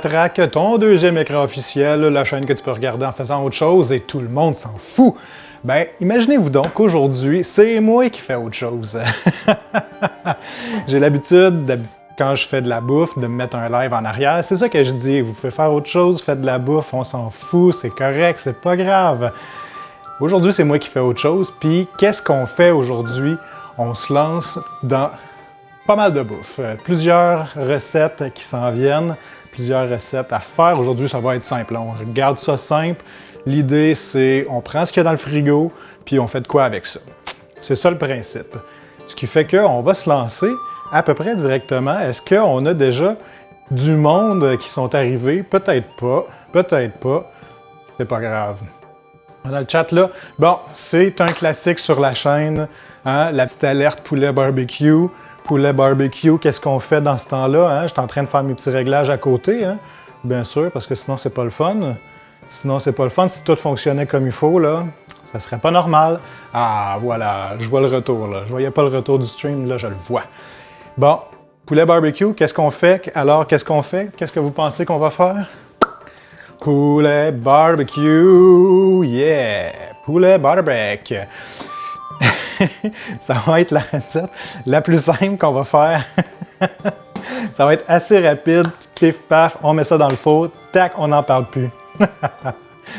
Traque ton deuxième écran officiel, la chaîne que tu peux regarder en faisant autre chose et tout le monde s'en fout. Ben, imaginez-vous donc qu'aujourd'hui, c'est moi qui fais autre chose. J'ai l'habitude, quand je fais de la bouffe, de me mettre un live en arrière. C'est ça que je dis, vous pouvez faire autre chose, faites de la bouffe, on s'en fout, c'est correct, c'est pas grave. Aujourd'hui, c'est moi qui fais autre chose, puis qu'est-ce qu'on fait aujourd'hui? On se lance dans pas mal de bouffe. Plusieurs recettes qui s'en viennent, plusieurs recettes à faire. Aujourd'hui, ça va être simple. On regarde ça simple. L'idée, c'est on prend ce qu'il y a dans le frigo, puis on fait de quoi avec ça. C'est ça le principe. Ce qui fait qu'on va se lancer à peu près directement. Est-ce qu'on a déjà du monde qui sont arrivés? Peut-être pas, peut-être pas. C'est pas grave. Dans le chat là, bon, c'est un classique sur la chaîne, hein, la petite alerte poulet barbecue. Poulet barbecue, qu'est-ce qu'on fait dans ce temps-là? Hein? Je suis en train de faire mes petits réglages à côté, hein? Bien sûr, parce que sinon, c'est pas le fun. Sinon, c'est pas le fun. Si tout fonctionnait comme il faut, là, ça serait pas normal. Ah, voilà, je vois le retour, là. Je voyais pas le retour du stream, là, je le vois. Bon, poulet barbecue, qu'est-ce qu'on fait? Alors, qu'est-ce qu'on fait? Qu'est-ce que vous pensez qu'on va faire? Poulet barbecue, yeah! Poulet barbecue. Ça va être la recette la plus simple qu'on va faire. Ça va être assez rapide, pif paf, on met ça dans le four, tac, on n'en parle plus.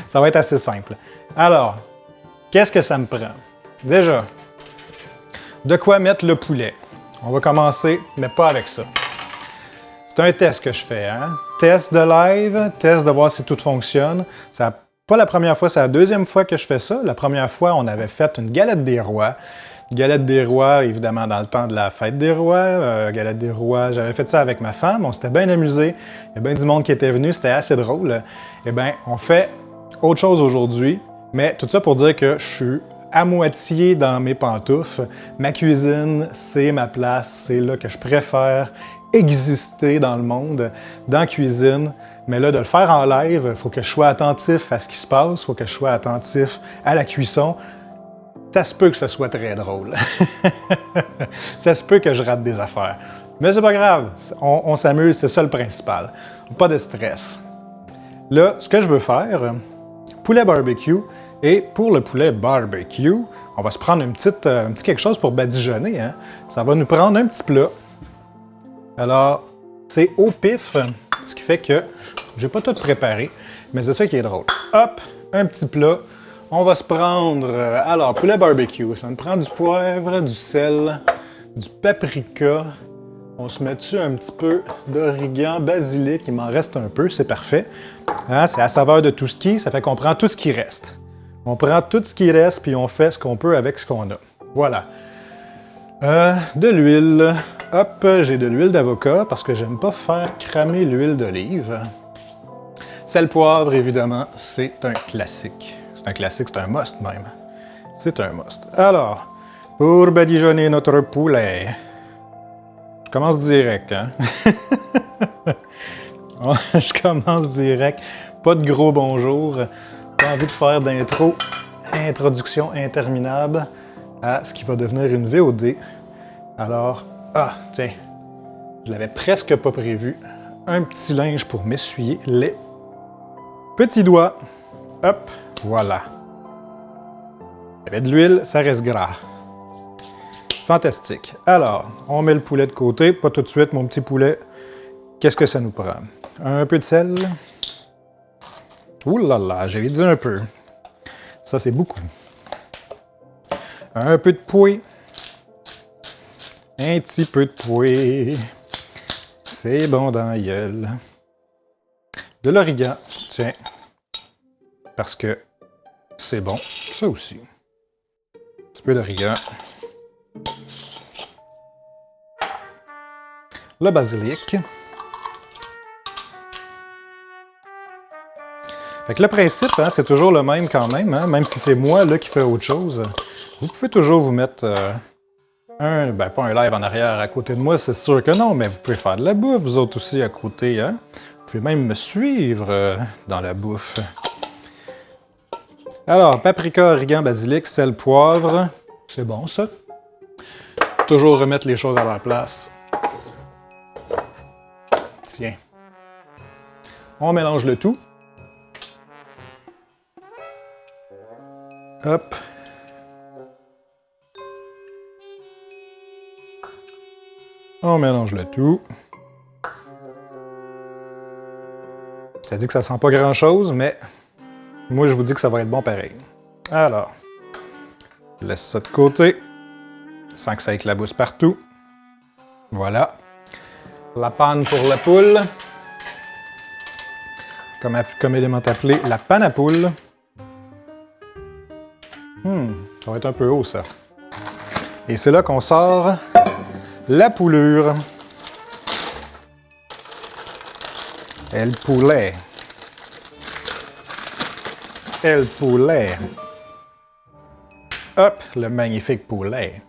Ça va être assez simple. Alors, qu'est-ce que ça me prend? Déjà, de quoi mettre le poulet. On va commencer, mais pas avec ça. C'est un test que je fais, hein? Test de live, test de voir si tout fonctionne. Ça pas la première fois, c'est la deuxième fois que je fais ça. La première fois, on avait fait une galette des rois. Une galette des rois, évidemment, dans le temps de la fête des rois. Galette des rois, j'avais fait ça avec ma femme. On s'était bien amusé. Il y a bien du monde qui était venu. C'était assez drôle. Eh bien, on fait autre chose aujourd'hui. Mais tout ça pour dire que je suis à moitié dans mes pantoufles. Ma cuisine, c'est ma place. C'est là que je préfère exister dans le monde, dans la cuisine. Mais là, de le faire en live, il faut que je sois attentif à ce qui se passe, il faut que je sois attentif à la cuisson. Ça se peut que ce soit très drôle. Ça se peut que je rate des affaires. Mais c'est pas grave, on s'amuse, c'est ça le principal. Pas de stress. Là, ce que je veux faire, poulet barbecue, et pour le poulet barbecue, on va se prendre un petit quelque chose pour badigeonner. Hein? Ça va nous prendre un petit plat. Alors, c'est au pif, ce qui fait que j'ai pas tout préparé, mais c'est ça qui est drôle. Hop, un petit plat. On va se prendre, alors, poulet barbecue. Ça nous prend du poivre, du sel, du paprika. On se met dessus un petit peu d'origan, basilic. Il m'en reste un peu, c'est parfait. Hein, c'est la saveur de tout ce qui, ça fait qu'on prend tout ce qui reste. On prend tout ce qui reste, puis on fait ce qu'on peut avec ce qu'on a. Voilà. De l'huile. Hop, j'ai de l'huile d'avocat parce que j'aime pas faire cramer l'huile d'olive. Sel, poivre, évidemment, c'est un classique. C'est un classique, c'est un must même. C'est un must. Alors, pour badigeonner notre poulet, je commence direct, hein? Je commence direct. Pas de gros bonjour. Pas envie de faire d'intro, introduction interminable à ce qui va devenir une VOD. Alors, tiens, je l'avais presque pas prévu. Un petit linge pour m'essuyer les petits doigts. Hop, voilà. Il y avait de l'huile, ça reste gras. Fantastique. Alors, on met le poulet de côté. Pas tout de suite, mon petit poulet. Qu'est-ce que ça nous prend? Un peu de sel. Ouh là là, j'avais dit un peu. Ça, c'est beaucoup. Un peu de pois. Un petit peu de pois. C'est bon dans la gueule. De l'origan, tiens. Parce que c'est bon. Ça aussi. Un petit peu d'origan. Le basilic. Fait que le principe, hein, c'est toujours le même quand même, hein, même si c'est moi là, qui fais autre chose. Vous pouvez toujours vous mettre pas un live en arrière à côté de moi, c'est sûr que non, mais vous pouvez faire de la bouffe, vous autres aussi à côté. Hein? Vous pouvez même me suivre dans la bouffe. Alors, paprika, origan, basilic, sel, poivre. C'est bon ça. Toujours remettre les choses à leur place. Tiens. On mélange le tout. Hop. On mélange le tout. Ça dit que ça sent pas grand-chose, mais moi, je vous dis que ça va être bon pareil. Alors, je laisse ça de côté, sans que ça éclabousse partout. Voilà. La panne pour la poule. Communément appelée la panne à poule. Ça va être un peu haut, ça. Et c'est là qu'on sort la poulure. Et le poulet. Et le poulet. Hop, le magnifique poulet.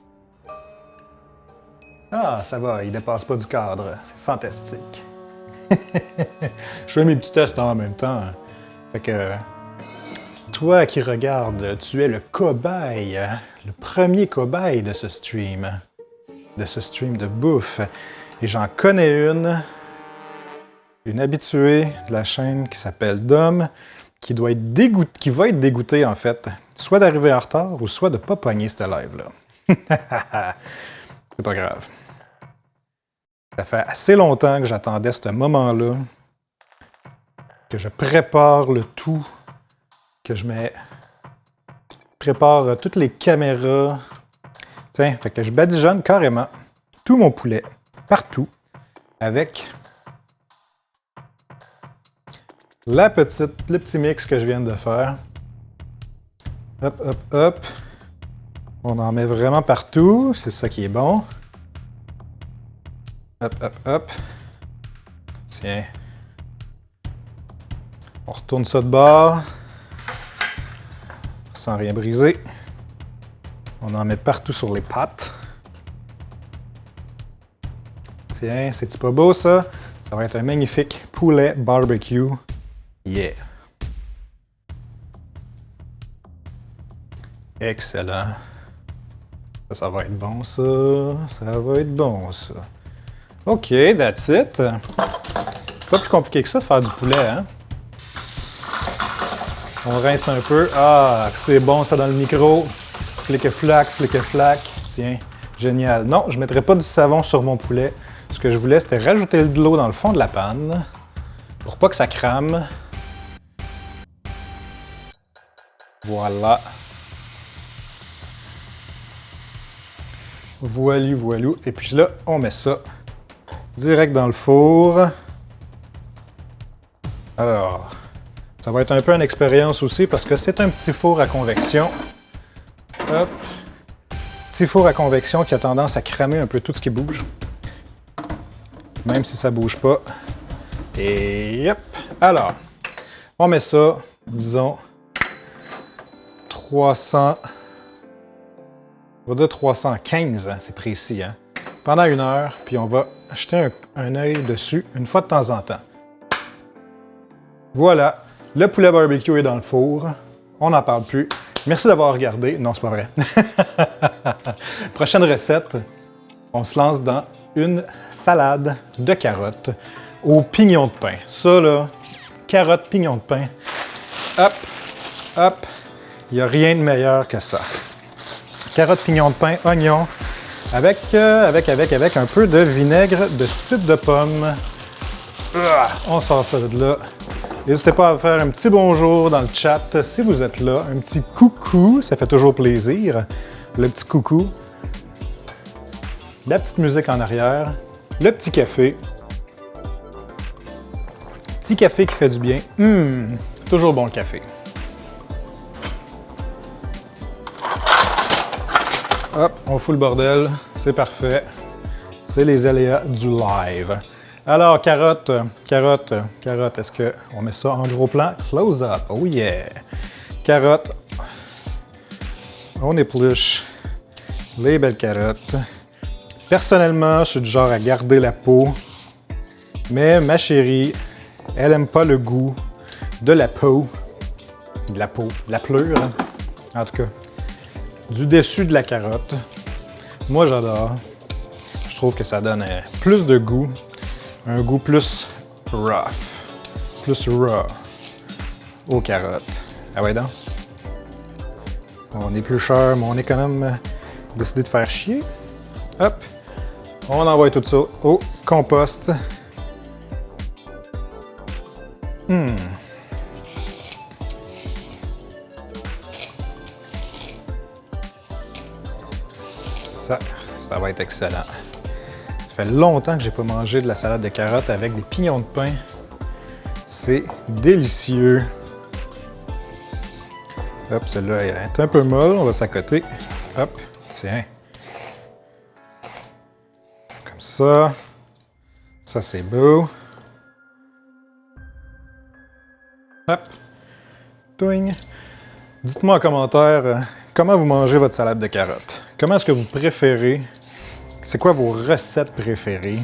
Ah, ça va, il dépasse pas du cadre. C'est fantastique. Je fais mes petits tests en même temps. Fait que, toi qui regardes, tu es le cobaye, le premier cobaye de ce stream de bouffe. Et j'en connais une habituée de la chaîne qui s'appelle Dom, qui va être dégoûtée en fait, soit d'arriver en retard ou soit de pas pogner ce live-là. C'est pas grave. Ça fait assez longtemps que j'attendais ce moment-là, que je prépare le tout, que je prépare toutes les caméras. Tiens, fait que je badigeonne carrément tout mon poulet, partout, avec le petit mix que je viens de faire. Hop, hop, hop. On en met vraiment partout, c'est ça qui est bon. Hop, hop, hop. Tiens. On retourne ça de bord. Sans rien briser. On en met partout sur les pâtes. Tiens, c'est pas beau ça? Ça va être un magnifique poulet barbecue. Yeah! Excellent. Ça va être bon ça. Ça va être bon ça. OK, that's it. Pas plus compliqué que ça, faire du poulet, hein? On rince un peu. Ah, c'est bon ça dans le micro. Flic-flac, flic-flac. Tiens, génial. Non, je ne mettrai pas du savon sur mon poulet. Ce que je voulais, c'était rajouter de l'eau dans le fond de la panne pour pas que ça crame. Voilà. Voilou, voilou. Et puis là, on met ça direct dans le four. Alors, ça va être un peu une expérience aussi parce que c'est un petit four à convection. Hop. Petit four à convection qui a tendance à cramer un peu tout ce qui bouge. Même si ça bouge pas. Et hop. Alors, on met ça, disons, 300... On va dire 315, hein, c'est précis, hein? Pendant 1 heure, puis on va jeter un œil dessus une fois de temps en temps. Voilà, le poulet barbecue est dans le four. On n'en parle plus. Merci d'avoir regardé. Non, c'est pas vrai. Prochaine recette, on se lance dans une salade de carottes au pignon de pain. Ça, là, carottes, pignon de pain. Hop, hop. Il n'y a rien de meilleur que ça. Carottes, pignon de pain, oignons, avec un peu de vinaigre de cidre de pomme. On sort ça de là. N'hésitez pas à faire un petit bonjour dans le chat si vous êtes là. Un petit coucou, ça fait toujours plaisir. Le petit coucou. La petite musique en arrière. Le petit café. Petit café qui fait du bien. Toujours bon le café. Hop, on fout le bordel, c'est parfait. C'est les aléas du live. Alors, carottes, est-ce qu'on met ça en gros plan? Close up, oh yeah! Carottes, on épluche les belles carottes. Personnellement, je suis du genre à garder la peau, mais ma chérie, elle aime pas le goût de la peau, de la pleure, hein? En tout cas. Du dessus de la carotte. Moi, j'adore. Je trouve que ça donne plus de goût. Un goût plus rough. plus raw aux carottes. Ah ouais donc. On éplucheur, mon économe a décidé de faire chier. Hop! On envoie tout ça au compost. Ça va être excellent. Ça fait longtemps que j'ai pas mangé de la salade de carottes avec des pignons de pain. C'est délicieux. Hop, celle-là est un peu molle, on va s'accoter. Hop, tiens. Comme ça. Ça, c'est beau. Hop. Doing. Dites-moi en commentaire comment vous mangez votre salade de carottes. Comment est-ce que vous préférez? C'est quoi vos recettes préférées?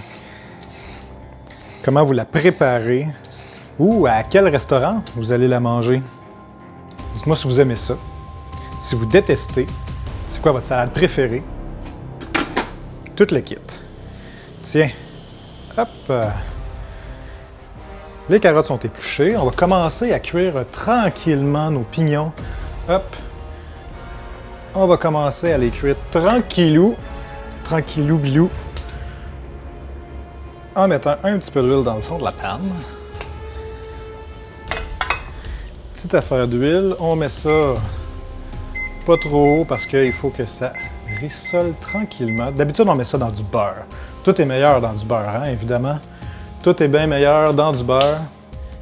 Comment vous la préparez? Ou à quel restaurant vous allez la manger? Dites-moi si vous aimez ça. Si vous détestez, c'est quoi votre salade préférée? Tout le kit. Tiens. Hop. Les carottes sont épluchées. On va commencer à cuire tranquillement nos pignons. Hop. On va commencer à les cuire tranquillou. Tranquillou bilou. En mettant un petit peu d'huile dans le fond de la panne. Petite affaire d'huile. On met ça pas trop haut parce qu'il faut que ça rissole tranquillement. D'habitude, on met ça dans du beurre. Tout est meilleur dans du beurre, hein, évidemment. Tout est bien meilleur dans du beurre.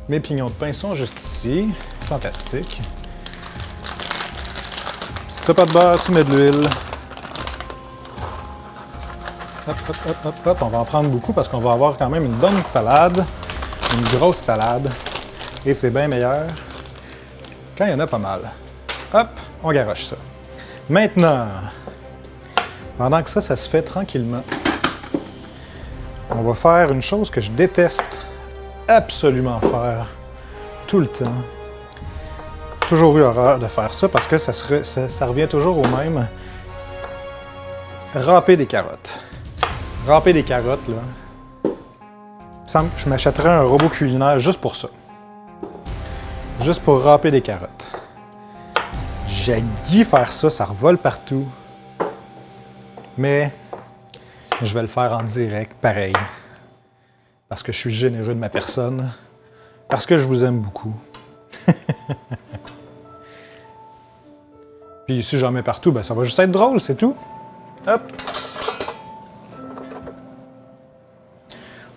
Mes pignons de pain sont juste ici. Fantastique. Si t'as pas de beurre, tu mets de l'huile. Hop, hop, hop, hop, hop. On va en prendre beaucoup parce qu'on va avoir quand même une bonne salade. Une grosse salade. Et c'est bien meilleur quand il y en a pas mal. Hop, on garoche ça. Maintenant, pendant que ça se fait tranquillement, on va faire une chose que je déteste absolument faire tout le temps. Toujours eu horreur de faire ça parce que ça revient toujours au même. Râper des carottes. Râper des carottes, là. Je m'achèterais un robot culinaire juste pour ça. Juste pour râper des carottes. J'haïs faire ça, ça revole partout. Mais je vais le faire en direct, pareil. Parce que je suis généreux de ma personne. Parce que je vous aime beaucoup. Puis si j'en mets partout, ben ça va juste être drôle, c'est tout. Hop!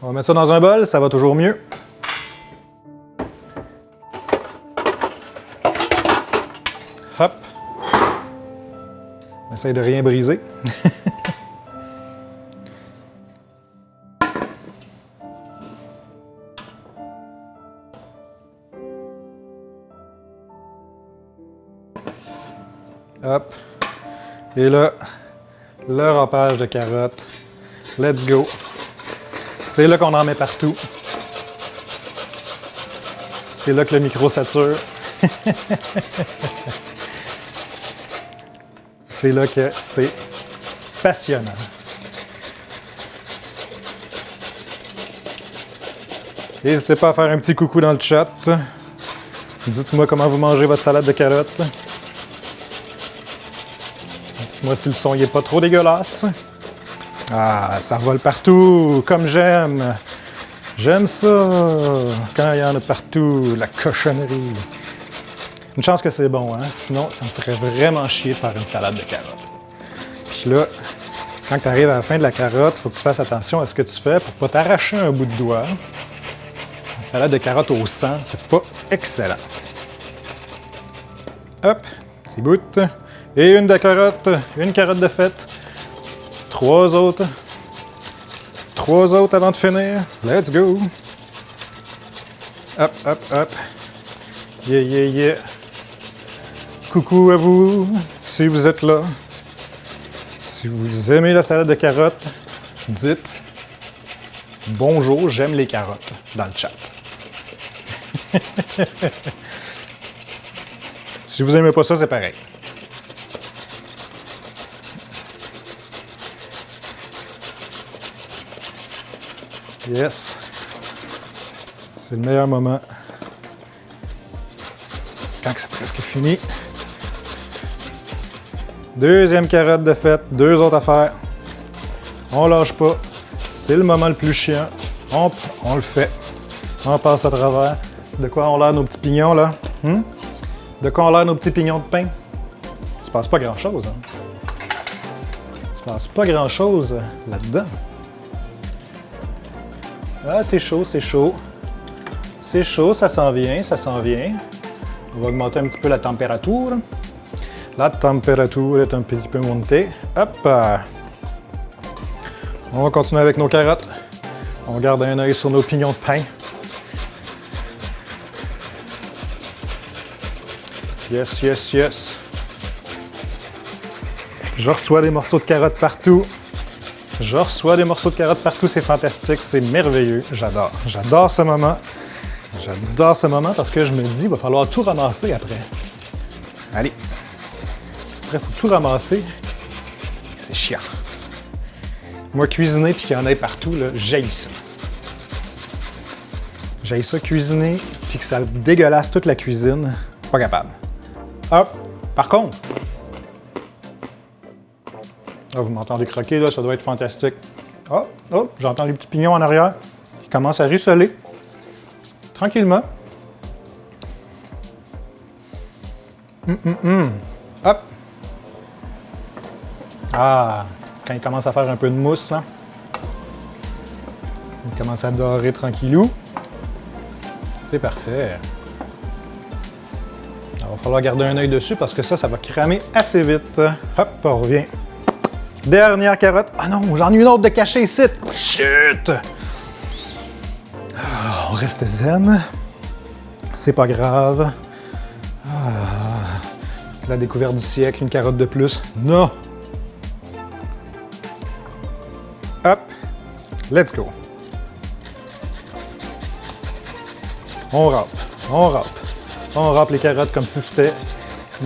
On va mettre ça dans un bol, ça va toujours mieux. Hop! On essaye de rien briser. Hop. Et là, le râpage de carottes. Let's go. C'est là qu'on en met partout. C'est là que le micro sature. C'est là que c'est passionnant. N'hésitez pas à faire un petit coucou dans le chat. Dites-moi comment vous mangez votre salade de carottes. Dites-moi si le son n'est pas trop dégueulasse. Ah, ça revole partout, comme j'aime. J'aime ça, quand il y en a partout, la cochonnerie. Une chance que c'est bon, hein? Sinon, ça me ferait vraiment chier de faire une salade de carottes. Puis là, quand tu arrives à la fin de la carotte, il faut que tu fasses attention à ce que tu fais pour ne pas t'arracher un bout de doigt. Une salade de carottes au sang, c'est pas excellent. Hop, petit bout. Et une carotte de fête. Trois autres avant de finir. Let's go! Hop, hop, hop. Yeah, yeah, yeah. Coucou à vous, si vous êtes là. Si vous aimez la salade de carottes, dites bonjour, j'aime les carottes dans le chat. Si vous n'aimez pas ça, c'est pareil. Yes. C'est le meilleur moment quand c'est presque fini. Deuxième carotte de fête, 2 autres à faire. On lâche pas. C'est le moment le plus chiant. On le fait. On passe à travers. De quoi ont l'air nos petits pignons, là? De quoi ont l'air nos petits pignons de pain? Il se passe pas grand-chose, hein? Il se passe pas grand-chose là-dedans. Ah, c'est chaud, c'est chaud. C'est chaud, ça s'en vient, ça s'en vient. On va augmenter un petit peu la température. La température est un petit peu montée. Hop! On va continuer avec nos carottes. On garde un œil sur nos pignons de pain. Yes, yes, yes. Je reçois des morceaux de carottes partout. Je reçois des morceaux de carottes partout, c'est fantastique, c'est merveilleux. J'adore. J'adore ce moment. J'adore ce moment parce que je me dis, il va falloir tout ramasser après. Allez. Après, il faut tout ramasser. C'est chiant. Moi, cuisiner puis qu'il y en ait partout, là, j'haïs ça. J'haïs ça cuisiner puis que ça dégueulasse toute la cuisine. Pas capable. Hop! Par contre, là, vous m'entendez croquer, là, ça doit être fantastique. Oh, oh, j'entends les petits pignons en arrière qui commencent à ruisseler. Tranquillement. Hop! Ah! Quand il commence à faire un peu de mousse, là. Il commence à dorer tranquillou. C'est parfait. Il va falloir garder un œil dessus parce que ça va cramer assez vite. Hop, on revient. Dernière carotte. Ah non, j'en ai une autre de cachée ici. Chut! On reste zen. C'est pas grave. La découverte du siècle, une carotte de plus. Non! Hop! Let's go! On râpe, on râpe. On râpe les carottes comme si c'était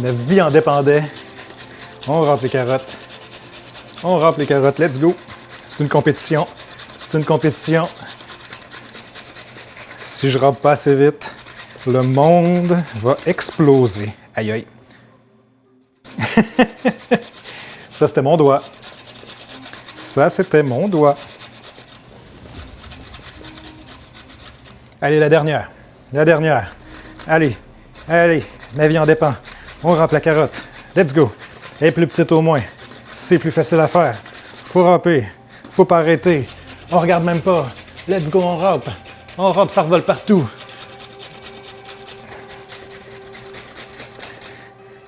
la vie en dépendait. On râpe les carottes. On râpe les carottes. Let's go! C'est une compétition. C'est une compétition. Si je râpe pas assez vite, le monde va exploser. Aïe aïe. Ça, c'était mon doigt. Ça, c'était mon doigt. Allez, la dernière. La dernière. Allez. Allez. Ma vie en dépend. On râpe la carotte. Let's go. Elle est plus petite au moins. C'est plus facile à faire. Faut râper. Faut pas arrêter. On regarde même pas. Let's go, on râpe. On râpe, ça revole partout.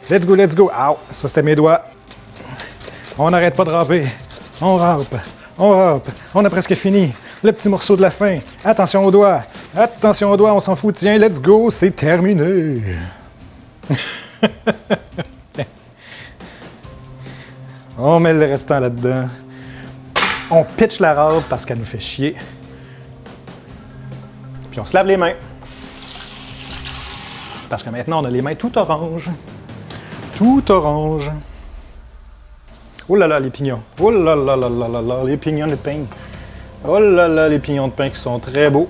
Let's go, let's go. Ow, ça c'était mes doigts. On n'arrête pas de râper. On râpe. On râpe. On a presque fini. Le petit morceau de la fin. Attention aux doigts. Attention aux doigts, on s'en fout. Tiens, let's go, c'est terminé. On met le restant là-dedans. On pitch la râpe parce qu'elle nous fait chier. Puis on se lave les mains. Parce que maintenant, on a les mains tout orange. Tout orange. Oh là là, les pignons. Oh là là là là là là, les pignons de pain. Oh là là, les pignons de pain qui sont très beaux.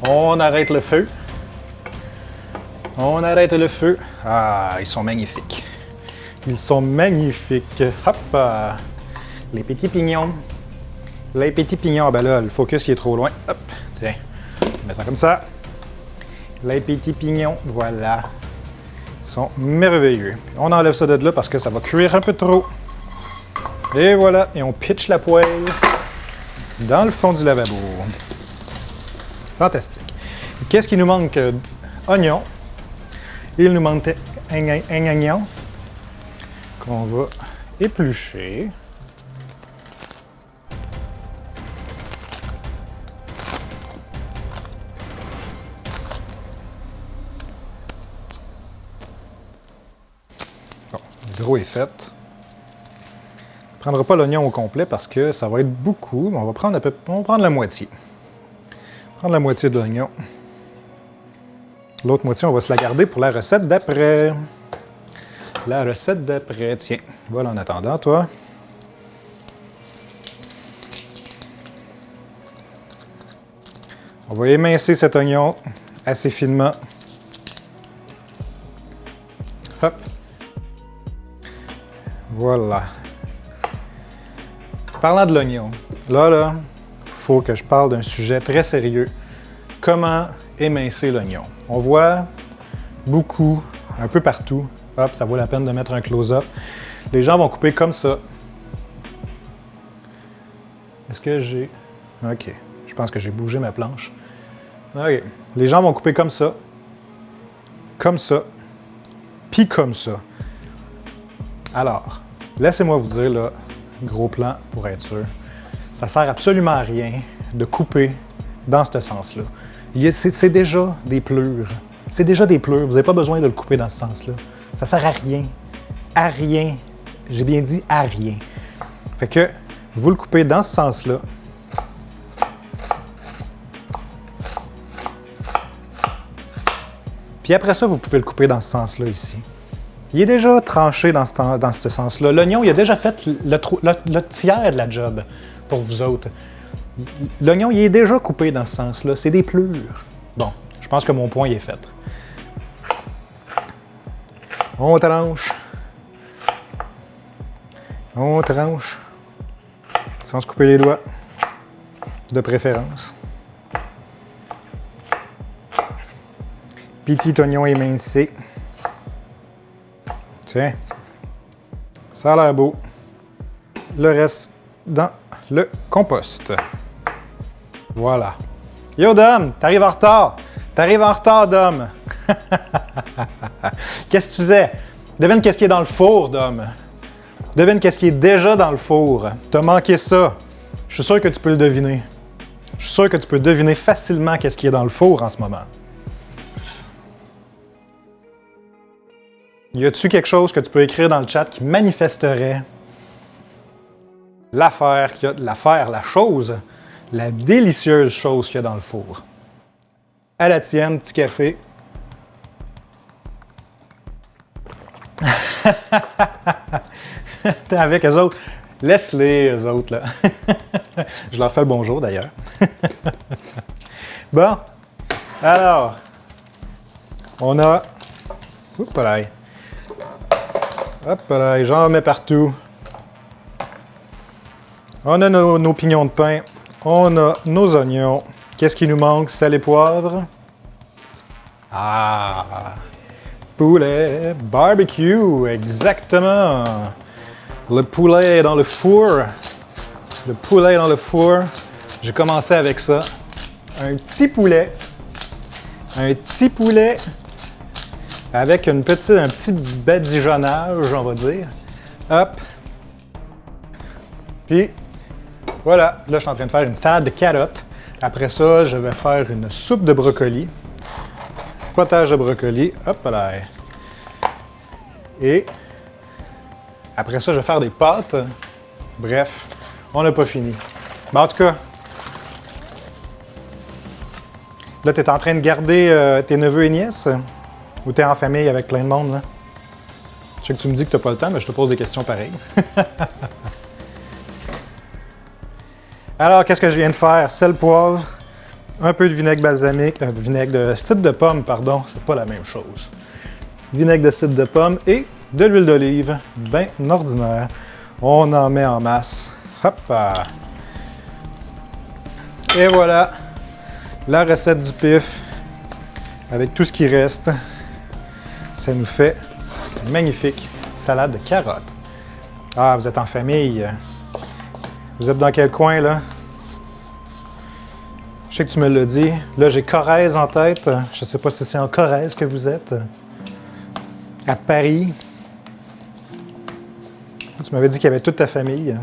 On arrête le feu. On arrête le feu. Ah, ils sont magnifiques. Ils sont magnifiques. Hop! Les petits pignons. Les petits pignons. Ah ben là, le focus il est trop loin. Hop, tiens. On met ça comme ça. Les petits pignons, voilà. Ils sont merveilleux. Puis on enlève ça de là parce que ça va cuire un peu trop. Et voilà. Et on pitch la poêle dans le fond du lavabo. Fantastique. Qu'est-ce qui nous manque? Oignon. Il nous manque un oignon qu'on va éplucher. Bon, le gros est fait. On ne prendra pas l'oignon au complet parce que ça va être beaucoup, mais on va prendre la moitié. Prendre la moitié de l'oignon. L'autre moitié, on va se la garder pour la recette d'après. La recette d'après. Tiens, voilà en attendant, toi. On va émincer cet oignon assez finement. Hop. Voilà. Parlant de l'oignon, là, il faut que je parle d'un sujet très sérieux. Comment émincer l'oignon? On voit beaucoup, un peu partout. Hop, ça vaut la peine de mettre un close-up. Les gens vont couper comme ça. Est-ce que j'ai... OK. Je pense que j'ai bougé ma planche. OK. Les gens vont couper comme ça, puis comme ça. Alors, laissez-moi vous dire, là, gros plan pour être sûr, ça sert absolument à rien de couper dans ce sens-là. C'est déjà des pleurs. C'est déjà des pleurs. Vous n'avez pas besoin de le couper dans ce sens-là. Ça sert à rien. À rien. J'ai bien dit à rien. Fait que vous le coupez dans ce sens-là. Puis après ça, vous pouvez le couper dans ce sens-là ici. Il est déjà tranché dans ce sens-là. L'oignon, il a déjà fait le tiers de la job pour vous autres. L'oignon, il est déjà coupé dans ce sens-là. C'est des plures. Bon, je pense que mon point il est fait. On tranche. On tranche. Sans se couper les doigts. De préférence. Petit oignon émincé. Tiens. Ça a l'air beau. Le reste dans le compost. Voilà. Yo, Dom, t'arrives en retard. T'arrives en retard, Dom. Qu'est-ce que tu faisais? Devine qu'est-ce qui est dans le four, Dom. Devine qu'est-ce qui est déjà dans le four. T'as manqué ça. Je suis sûr que tu peux le deviner. Je suis sûr que tu peux deviner facilement qu'est-ce qui est dans le four en ce moment. Y a-t-il quelque chose que tu peux écrire dans le chat qui manifesterait la chose, la délicieuse chose qu'il y a dans le four? À la tienne, petit café. T'es avec eux autres. Laisse-les, eux autres, là. Je leur fais le bonjour, d'ailleurs. Bon. Alors, on a... Oups là. Hop là, j'en mets partout. On a nos pignons de pain. On a nos oignons. Qu'est-ce qui nous manque? Sel et poivre. Ah! Poulet barbecue, exactement. Le poulet est dans le four. Le poulet est dans le four. J'ai commencé avec ça. Un petit poulet. Un petit poulet avec un petit badigeonnage, on va dire. Hop. Puis, voilà. Là, je suis en train de faire une salade de carottes. Après ça, je vais faire une soupe de brocoli. Potage de brocoli. Hop là. Et après ça, je vais faire des pâtes. Bref, on n'a pas fini. Mais en tout cas, là, tu es en train de garder tes neveux et nièces? Ou tu es en famille avec plein de monde, là? Je sais que tu me dis que tu n'as pas le temps, mais je te pose des questions pareilles. Alors, qu'est-ce que je viens de faire? Sel, poivre, un peu de vinaigre balsamique, vinaigre de cidre de pomme, pardon, c'est pas la même chose. Vinaigre de cidre de pomme et de l'huile d'olive, bien ordinaire. On en met en masse. Hop! Et voilà, la recette du pif, avec tout ce qui reste. Ça nous fait une magnifique salade de carottes. Ah, vous êtes en famille. Vous êtes dans quel coin, là? Je sais que tu me l'as dit. Là, j'ai Corrèze en tête. Je ne sais pas si c'est en Corrèze que vous êtes. À Paris. Tu m'avais dit qu'il y avait toute ta famille.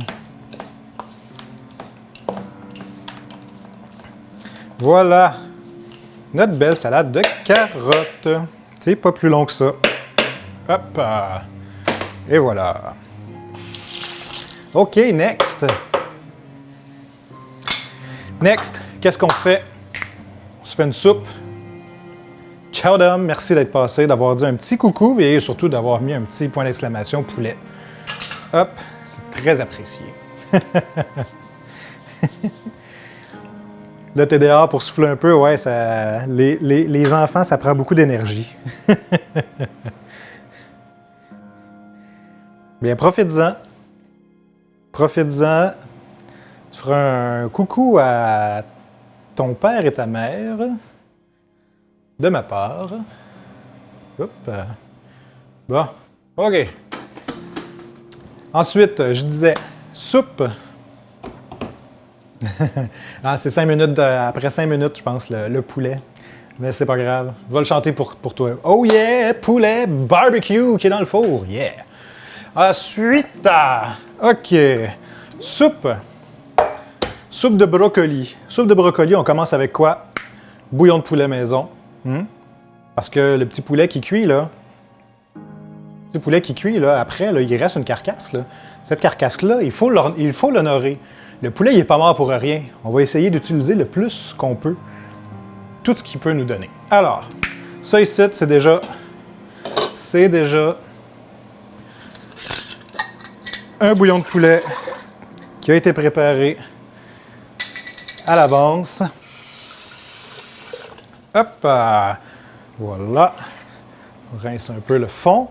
Voilà. Notre belle salade de carottes. C'est pas plus long que ça. Hop! Et voilà. OK, next. Next, qu'est-ce qu'on fait? On se fait une soupe. Ciao, Dom. Merci d'être passé, d'avoir dit un petit coucou et surtout d'avoir mis un petit point d'exclamation poulet. Hop, c'est très apprécié. Le TDA pour souffler un peu, ouais, ça, les enfants, ça prend beaucoup d'énergie. Bien, profites-en. Profites-en. Tu feras un coucou à ton père et ta mère. De ma part. Hop. Bon. OK. Ensuite, je disais soupe. Ah, c'est 5 minutes après 5 minutes, je pense, le poulet. Mais c'est pas grave. Je vais le chanter pour toi. Oh yeah! Poulet barbecue qui est dans le four. Yeah! Ensuite, OK. Soupe. Soupe de brocoli. Soupe de brocoli, on commence avec quoi? Bouillon de poulet maison. Parce que le petit poulet qui cuit, là, après, là, il reste une carcasse. Là. Cette carcasse-là, il faut l'honorer. Le poulet, il n'est pas mort pour rien. On va essayer d'utiliser le plus qu'on peut. Tout ce qu'il peut nous donner. Alors, ça ici, c'est déjà un bouillon de poulet qui a été préparé à l'avance. Hop! Voilà. On rince un peu le fond.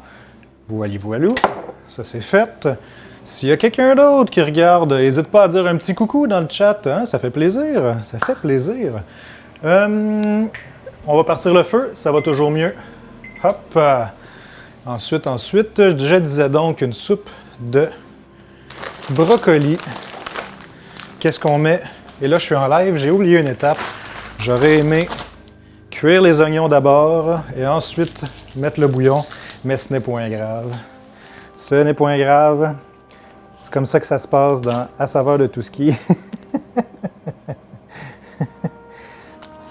Voilà. Ça, c'est fait. S'il y a quelqu'un d'autre qui regarde, n'hésite pas à dire un petit coucou dans le chat. Hein? Ça fait plaisir. Ça fait plaisir. On va partir le feu. Ça va toujours mieux. Hop! Ensuite, je disais donc une soupe de brocoli. Qu'est-ce qu'on met? Et là, je suis en live. J'ai oublié une étape. J'aurais aimé cuire les oignons d'abord et ensuite mettre le bouillon. Mais ce n'est point grave. Ce n'est point grave. C'est comme ça que ça se passe dans À saveur de tout ski.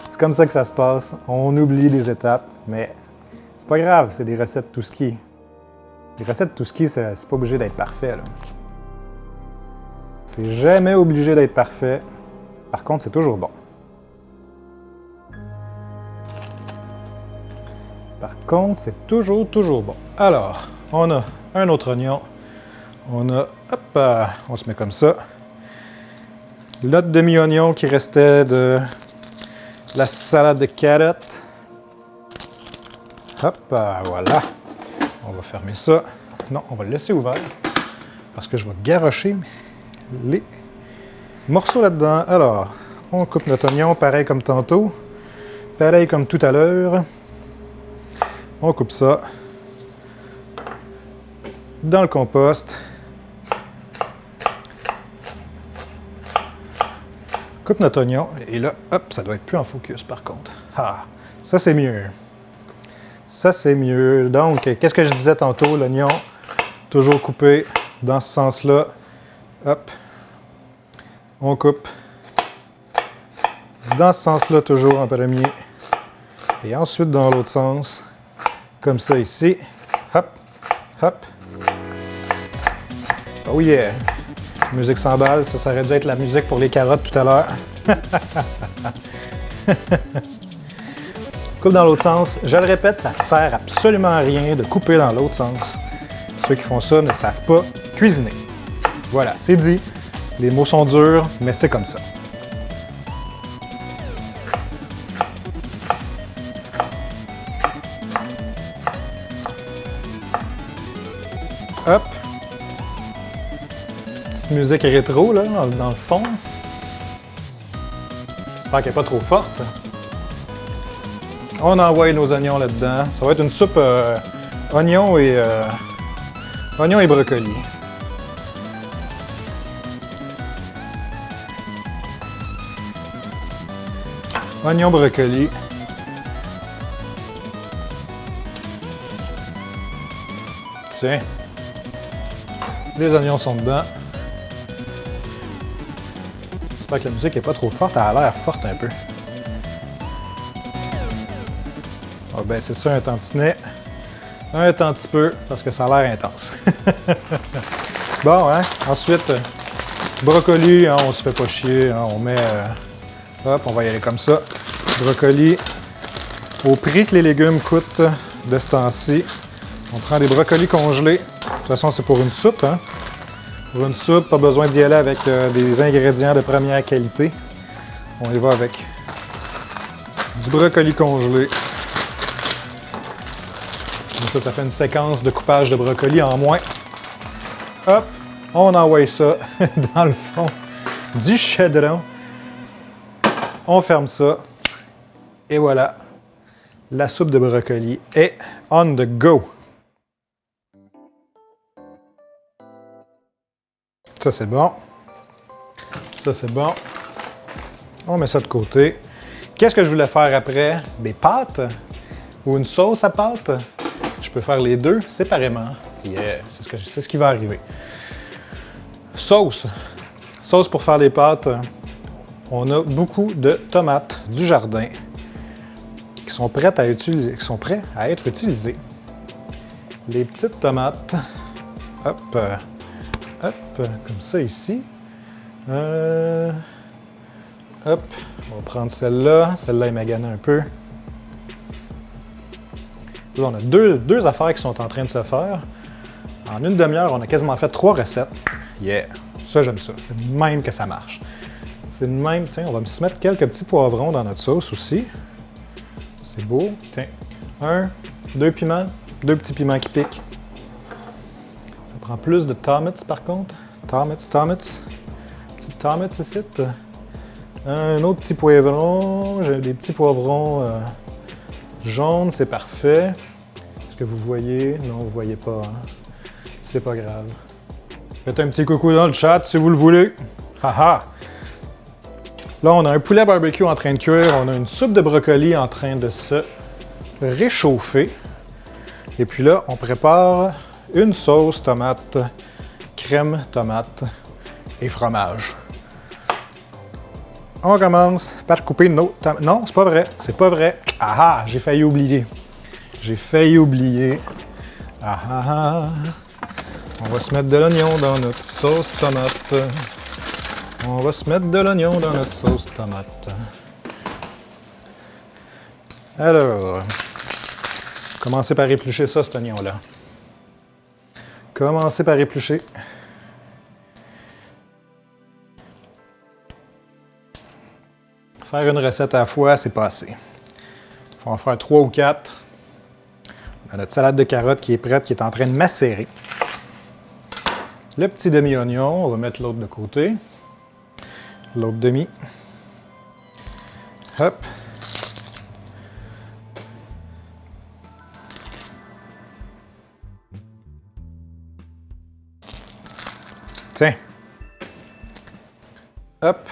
C'est comme ça que ça se passe. On oublie des étapes, mais c'est pas grave, c'est des recettes tout ski. Les recettes tout ski, c'est pas obligé d'être parfait. Là. C'est jamais obligé d'être parfait. Par contre, c'est toujours bon. Par contre, c'est toujours bon. Alors, on a un autre oignon. On se met comme ça. L'autre demi-oignon qui restait de la salade de carottes. Hop, voilà. On va fermer ça. Non, on va le laisser ouvert parce que je vais garrocher les morceaux là-dedans. Alors, on coupe notre oignon pareil comme tantôt. Pareil comme tout à l'heure. On coupe ça dans le compost. Coupe notre oignon et là, hop, ça doit être plus en focus par contre. Ah, ça c'est mieux. Ça c'est mieux. Donc, qu'est-ce que je disais tantôt? L'oignon, toujours coupé dans ce sens-là. Hop. On coupe dans ce sens-là toujours en premier. Et ensuite dans l'autre sens. Comme ça ici. Hop, hop. Oh yeah! Musique sans balle, ça aurait dû être la musique pour les carottes tout à l'heure. Coupe dans l'autre sens. Je le répète, ça sert absolument à rien de couper dans l'autre sens. Ceux qui font ça ne savent pas cuisiner. Voilà, c'est dit. Les mots sont durs, mais c'est comme ça. Hop. Petite musique rétro, là, dans le fond. J'espère qu'elle n'est pas trop forte. On envoie nos oignons là-dedans. Ça va être une soupe oignons et brocoli. Oignons, brocoli. Tiens. Les oignons sont dedans. J'espère que la musique n'est pas trop forte. Elle a l'air forte un peu. Ah ben c'est ça un tantinet. Un tant petit peu, parce que ça a l'air intense. Bon, hein? Ensuite, brocoli, hein, on se fait pas chier. Hein, on met... hop, on va y aller comme ça. Brocoli. Au prix que les légumes coûtent de ce temps-ci, on prend des brocolis congelés. De toute façon, c'est pour une soupe. Hein? Pour une soupe, pas besoin d'y aller avec des ingrédients de première qualité. On y va avec du brocoli congelé. Comme ça fait une séquence de coupage de brocoli en moins. Hop, on envoie ça dans le fond du chaudron. On ferme ça. Et voilà, la soupe de brocoli est on the go. Ça, c'est bon. Ça, c'est bon. On met ça de côté. Qu'est-ce que je voulais faire après? Des pâtes? Ou une sauce à pâtes? Je peux faire les deux séparément. Yeah, c'est ce qui va arriver. Sauce. Sauce pour faire les pâtes. On a beaucoup de tomates du jardin qui sont prêtes à utiliser, qui sont prêts à être utilisées. Les petites tomates. Hop. Hop, comme ça ici. Hop, on va prendre celle-là. Celle-là est maganée un peu. Là, on a deux affaires qui sont en train de se faire. En une demi-heure, on a quasiment fait 3 recettes. Yeah! Ça, j'aime ça. C'est de même que ça marche. C'est de même. Tiens, on va se mettre quelques petits poivrons dans notre sauce aussi. C'est beau. Tiens, 1, 2 piments. 2 petits piments qui piquent. Ça prend plus de tomates, par contre. Tomates. Petites tomates ici. Un autre petit poivron. J'ai des petits poivrons jaunes, c'est parfait. Est-ce que vous voyez? Non, vous ne voyez pas. Hein? C'est pas grave. Faites un petit coucou dans le chat si vous le voulez. Haha! Là, on a un poulet barbecue en train de cuire. On a une soupe de brocoli en train de se réchauffer. Et puis là, on prépare une sauce tomate, crème tomate et fromage. On commence par couper nos tomates. Non, c'est pas vrai. C'est pas vrai. Ah ah, j'ai failli oublier. J'ai failli oublier. Ah ah ah. On va se mettre de l'oignon dans notre sauce tomate. On va se mettre de l'oignon dans notre sauce tomate. Alors, commencez par éplucher ça, cet oignon-là. Commencez par éplucher. Faire une recette à la fois, c'est pas assez. Il faut en faire 3 ou 4. On a notre salade de carottes qui est prête, qui est en train de macérer. Le petit demi-oignon, on va mettre l'autre de côté. L'autre demi. Hop. Tiens. Hop.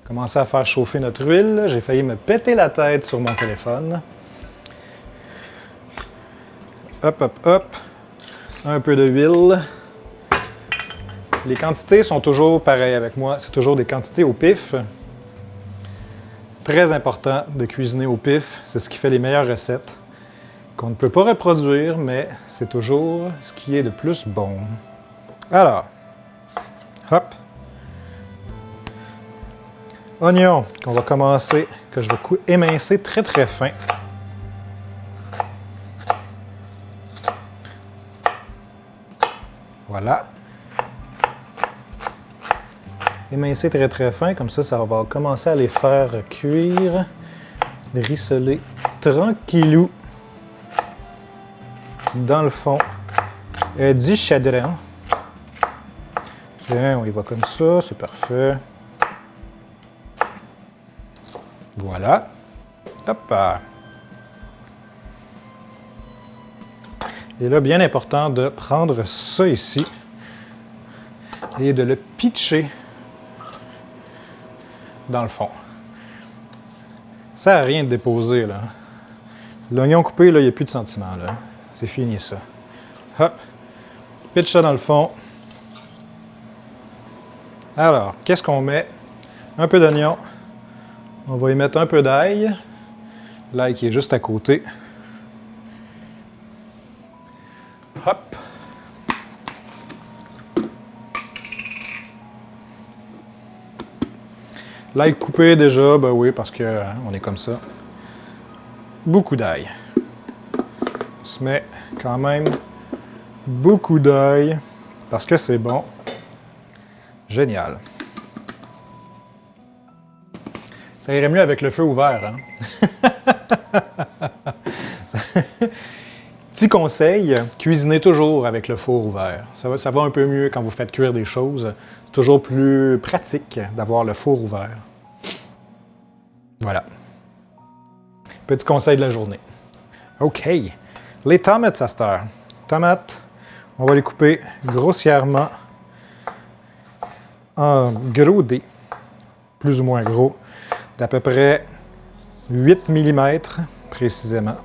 Commencer à faire chauffer notre huile. J'ai failli me péter la tête sur mon téléphone. Hop, hop, hop. Un peu d'huile. Les quantités sont toujours pareilles avec moi. C'est toujours des quantités au pif. Très important de cuisiner au pif. C'est ce qui fait les meilleures recettes. Qu'on ne peut pas reproduire, mais c'est toujours ce qui est le plus bon. Alors, hop. Oignon qu'on va commencer, que je vais émincer très très fin. Voilà. Émincer très très fin, comme ça va commencer à les faire cuire, rissoler tranquillou dans le fond du chaudron. Tiens, on y va comme ça, c'est parfait. Voilà. Hop! Et là, bien important de prendre ça ici et de le pitcher dans le fond. Ça sert à rien de déposer, là. L'oignon coupé, là, il n'y a plus de sentiments, là. C'est fini, ça. Hop! Pitch ça dans le fond. Alors, qu'est-ce qu'on met? Un peu d'oignon. On va y mettre un peu d'ail. L'ail qui est juste à côté. Hop! L'ail coupé déjà, ben oui, parce que hein, on est comme ça. Beaucoup d'ail. On se met quand même beaucoup d'ail parce que c'est bon. Génial. Ça irait mieux avec le feu ouvert, hein? Petit conseil, cuisinez toujours avec le four ouvert. Ça va un peu mieux quand vous faites cuire des choses. C'est toujours plus pratique d'avoir le four ouvert. Voilà. Petit conseil de la journée. OK. Les tomates à cette heure. Tomates, on va les couper grossièrement en gros dés, plus ou moins gros, d'à peu près 8 mm précisément.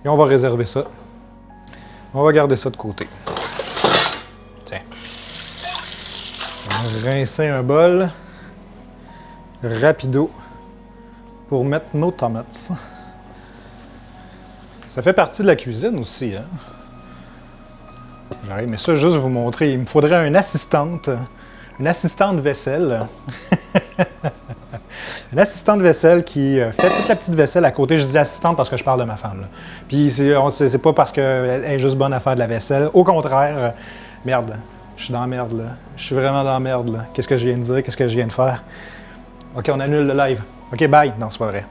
Et on va réserver ça. On va garder ça de côté. Tiens. On va rincer un bol rapido pour mettre nos tomates. Ça fait partie de la cuisine aussi, hein? J'aurais aimé ça juste vous montrer. Il me faudrait une assistante vaisselle. Une assistante vaisselle qui fait toute la petite vaisselle à côté. Je dis assistante parce que je parle de ma femme. Là. Puis c'est pas parce qu'elle est juste bonne à faire de la vaisselle. Au contraire, merde, je suis dans la merde là. Je suis vraiment dans la merde là. Qu'est-ce que je viens de dire? Qu'est-ce que je viens de faire? OK, on annule le live. OK, bye. Non, c'est pas vrai.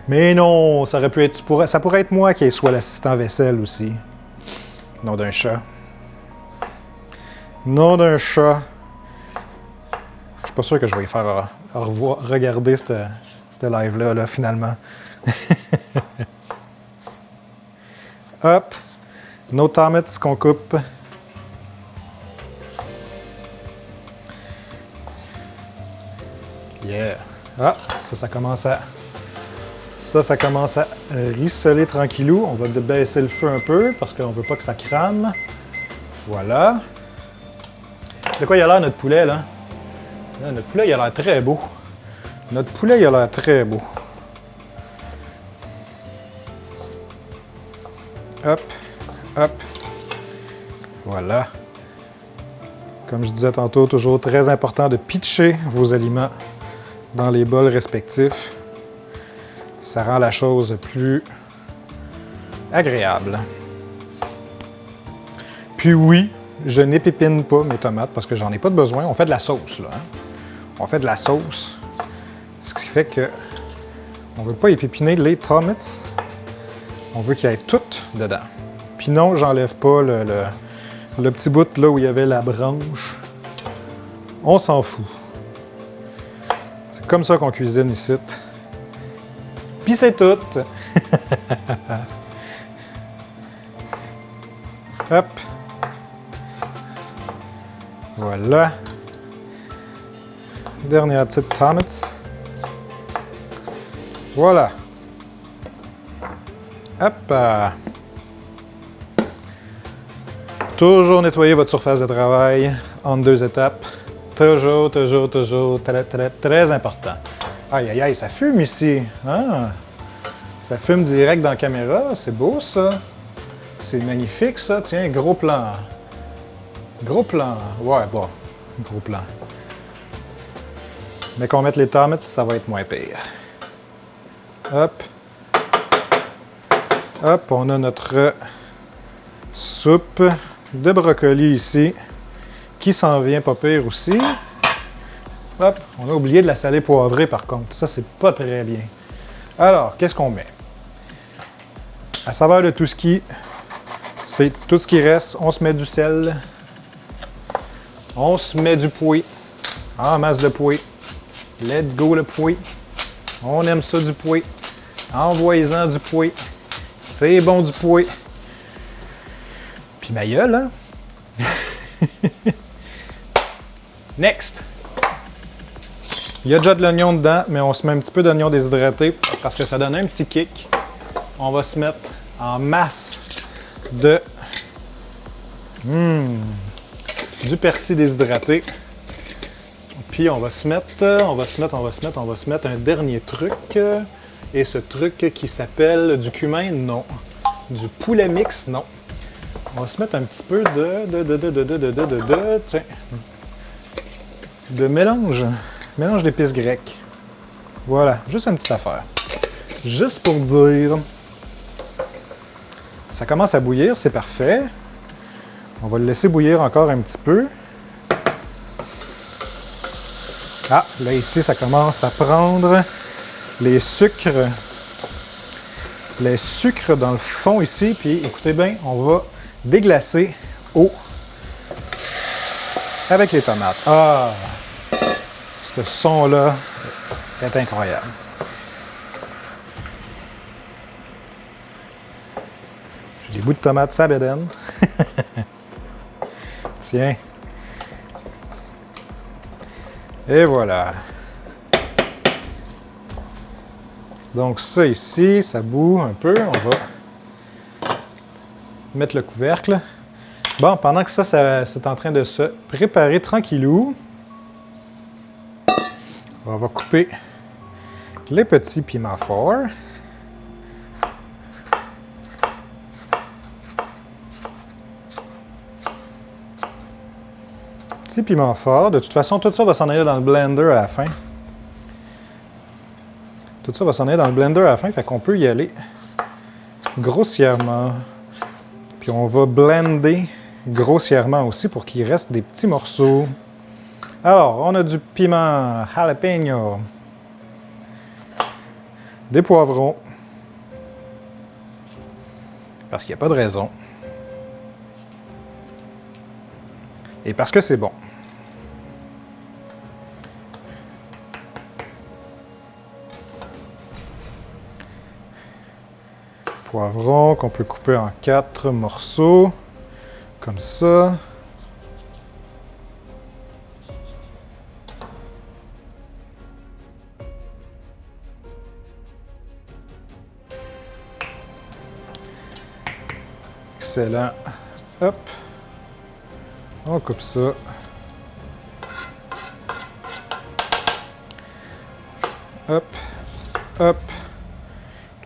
Mais non, ça aurait pu être. Ça pourrait être moi qui soit l'assistant vaisselle aussi. Non d'un chat. Non d'un chat. Je suis pas sûr que je vais y faire regarder ce live-là, là, finalement. Hop. Nos tomates qu'on coupe. Yeah. Ah, ça commence à... Ça commence à rissoler tranquillou. On va baisser le feu un peu parce qu'on veut pas que ça crame. Voilà. De quoi il a l'air notre poulet, là? Là, notre poulet, il a l'air très beau. Notre poulet, il a l'air très beau. Hop, hop. Voilà. Comme je disais tantôt, toujours très important de pitcher vos aliments dans les bols respectifs. Ça rend la chose plus agréable. Puis oui, je n'épépine pas mes tomates parce que j'en ai pas de besoin. On fait de la sauce, là. Hein? On fait de la sauce. Ce qui fait que on veut pas épépiner les tomates. On veut qu'il y ait tout dedans. Puis non, j'enlève pas le petit bout là où il y avait la branche. On s'en fout. C'est comme ça qu'on cuisine ici. Puis c'est tout. Hop. Voilà. Dernière petite tomate. Voilà. Hop. Toujours nettoyer votre surface de travail en 2 étapes. Toujours, très, très, très important. Aïe, aïe, aïe, ça fume ici. Ah, ça fume direct dans la caméra. C'est beau, ça. C'est magnifique, ça. Tiens, gros plan. Gros plan. Ouais, bon, gros plan. Mais qu'on mette les tomates, ça va être moins pire. Hop. Hop, on a notre soupe de brocoli ici, qui s'en vient pas pire aussi. Hop, on a oublié de la salée poivrée par contre. Ça, c'est pas très bien. Alors, qu'est-ce qu'on met? À saveur de tout ce qui... C'est tout ce qui reste. On se met du sel. On se met du pouet. En masse de pouet. Let's go le pouet. On aime ça du pouet. Envoyez-en du pouet. C'est bon du pouet. Puis ma gueule, hein? Next! Il y a déjà de l'oignon dedans, mais on se met un petit peu d'oignon déshydraté parce que ça donne un petit kick. On va se mettre en masse de du persil déshydraté. Puis on va se mettre un dernier truc. Et ce truc qui s'appelle du cumin, non. Du poulet mix, non. On va se mettre un petit peu de mélange. Mélange d'épices grecques. Voilà, juste une petite affaire. Juste pour dire. Ça commence à bouillir, c'est parfait. On va le laisser bouillir encore un petit peu. Ah, là ici, ça commence à prendre les sucres dans le fond ici. Puis écoutez bien, on va déglacer au avec les tomates. Ah! Ce son-là est incroyable. J'ai des bouts de tomates sabédaine. Tiens. Et voilà. Donc ça ici, ça bout un peu. On va mettre le couvercle. Bon, pendant que ça c'est en train de se préparer tranquillou, on va couper les petits piments forts. Petits piments forts. De toute façon, tout ça va s'en aller dans le blender à la fin. Tout ça va s'en aller dans le blender à la fin, fait qu'on peut y aller grossièrement. Puis on va blender grossièrement aussi pour qu'il reste des petits morceaux. Alors, on a du piment jalapeno, des poivrons, parce qu'il n'y a pas de raison, et parce que c'est bon. Poivrons qu'on peut couper en 4 morceaux, comme ça. Excellent. Hop. On coupe ça. Hop. Hop.